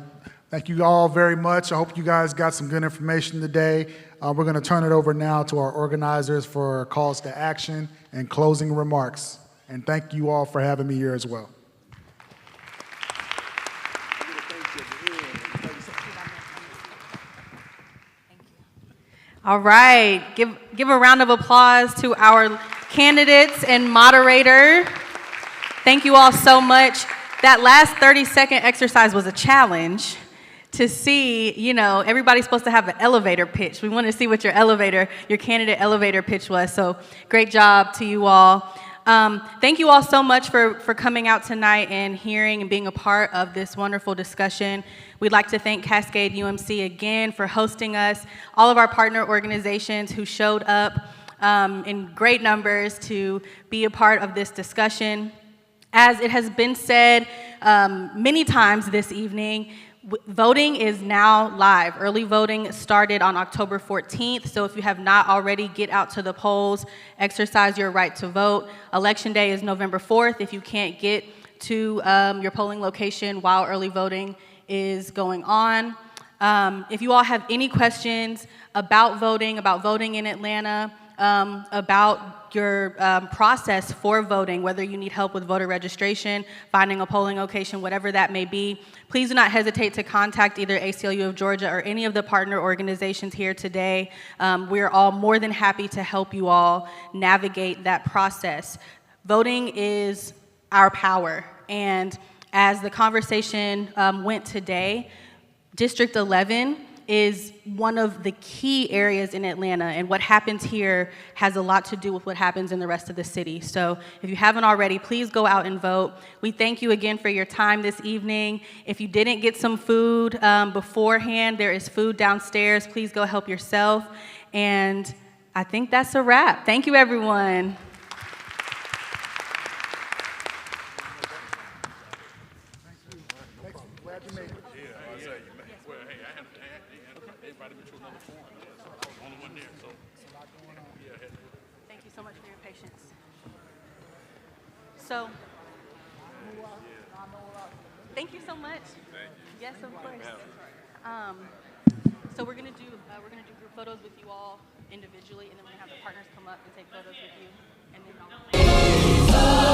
Thank you all very much. I hope you guys got some good information today. We're going to turn it over now to our organizers for calls to action and closing remarks. And thank you all for having me here as well. All right, give a round of applause to our candidates and moderator. Thank you all so much. That last 30-second exercise was a challenge to see, everybody's supposed to have an elevator pitch. We want to see what your candidate elevator pitch was. So great job to you all. Thank you all so much for coming out tonight and hearing and being a part of this wonderful discussion. We'd like to thank Cascade UMC again for hosting us, all of our partner organizations who showed up in great numbers to be a part of this discussion. As it has been said many times this evening, voting is now live. Early voting started on October 14th, so if you have not already, get out to the polls, exercise your right to vote. Election Day is November 4th. If you can't get to your polling location while early voting is going on. If you all have any questions about voting in Atlanta, about your process for voting, whether you need help with voter registration, finding a polling location, whatever that may be, please do not hesitate to contact either ACLU of Georgia or any of the partner organizations here today. We're all more than happy to help you all navigate that process. Voting is our power, and as the conversation went today, District 11 is one of the key areas in Atlanta, and what happens here has a lot to do with what happens in the rest of the city. So if you haven't already, please go out and vote. We thank you again for your time this evening. If you didn't get some food beforehand, there is food downstairs. Please go help yourself. And I think that's a wrap. Thank you, everyone. Thank you so much for your patience. So, thank you so much. Yes, of course. So we're gonna do group photos with you all individually, and then we're gonna have the partners come up and take photos with you.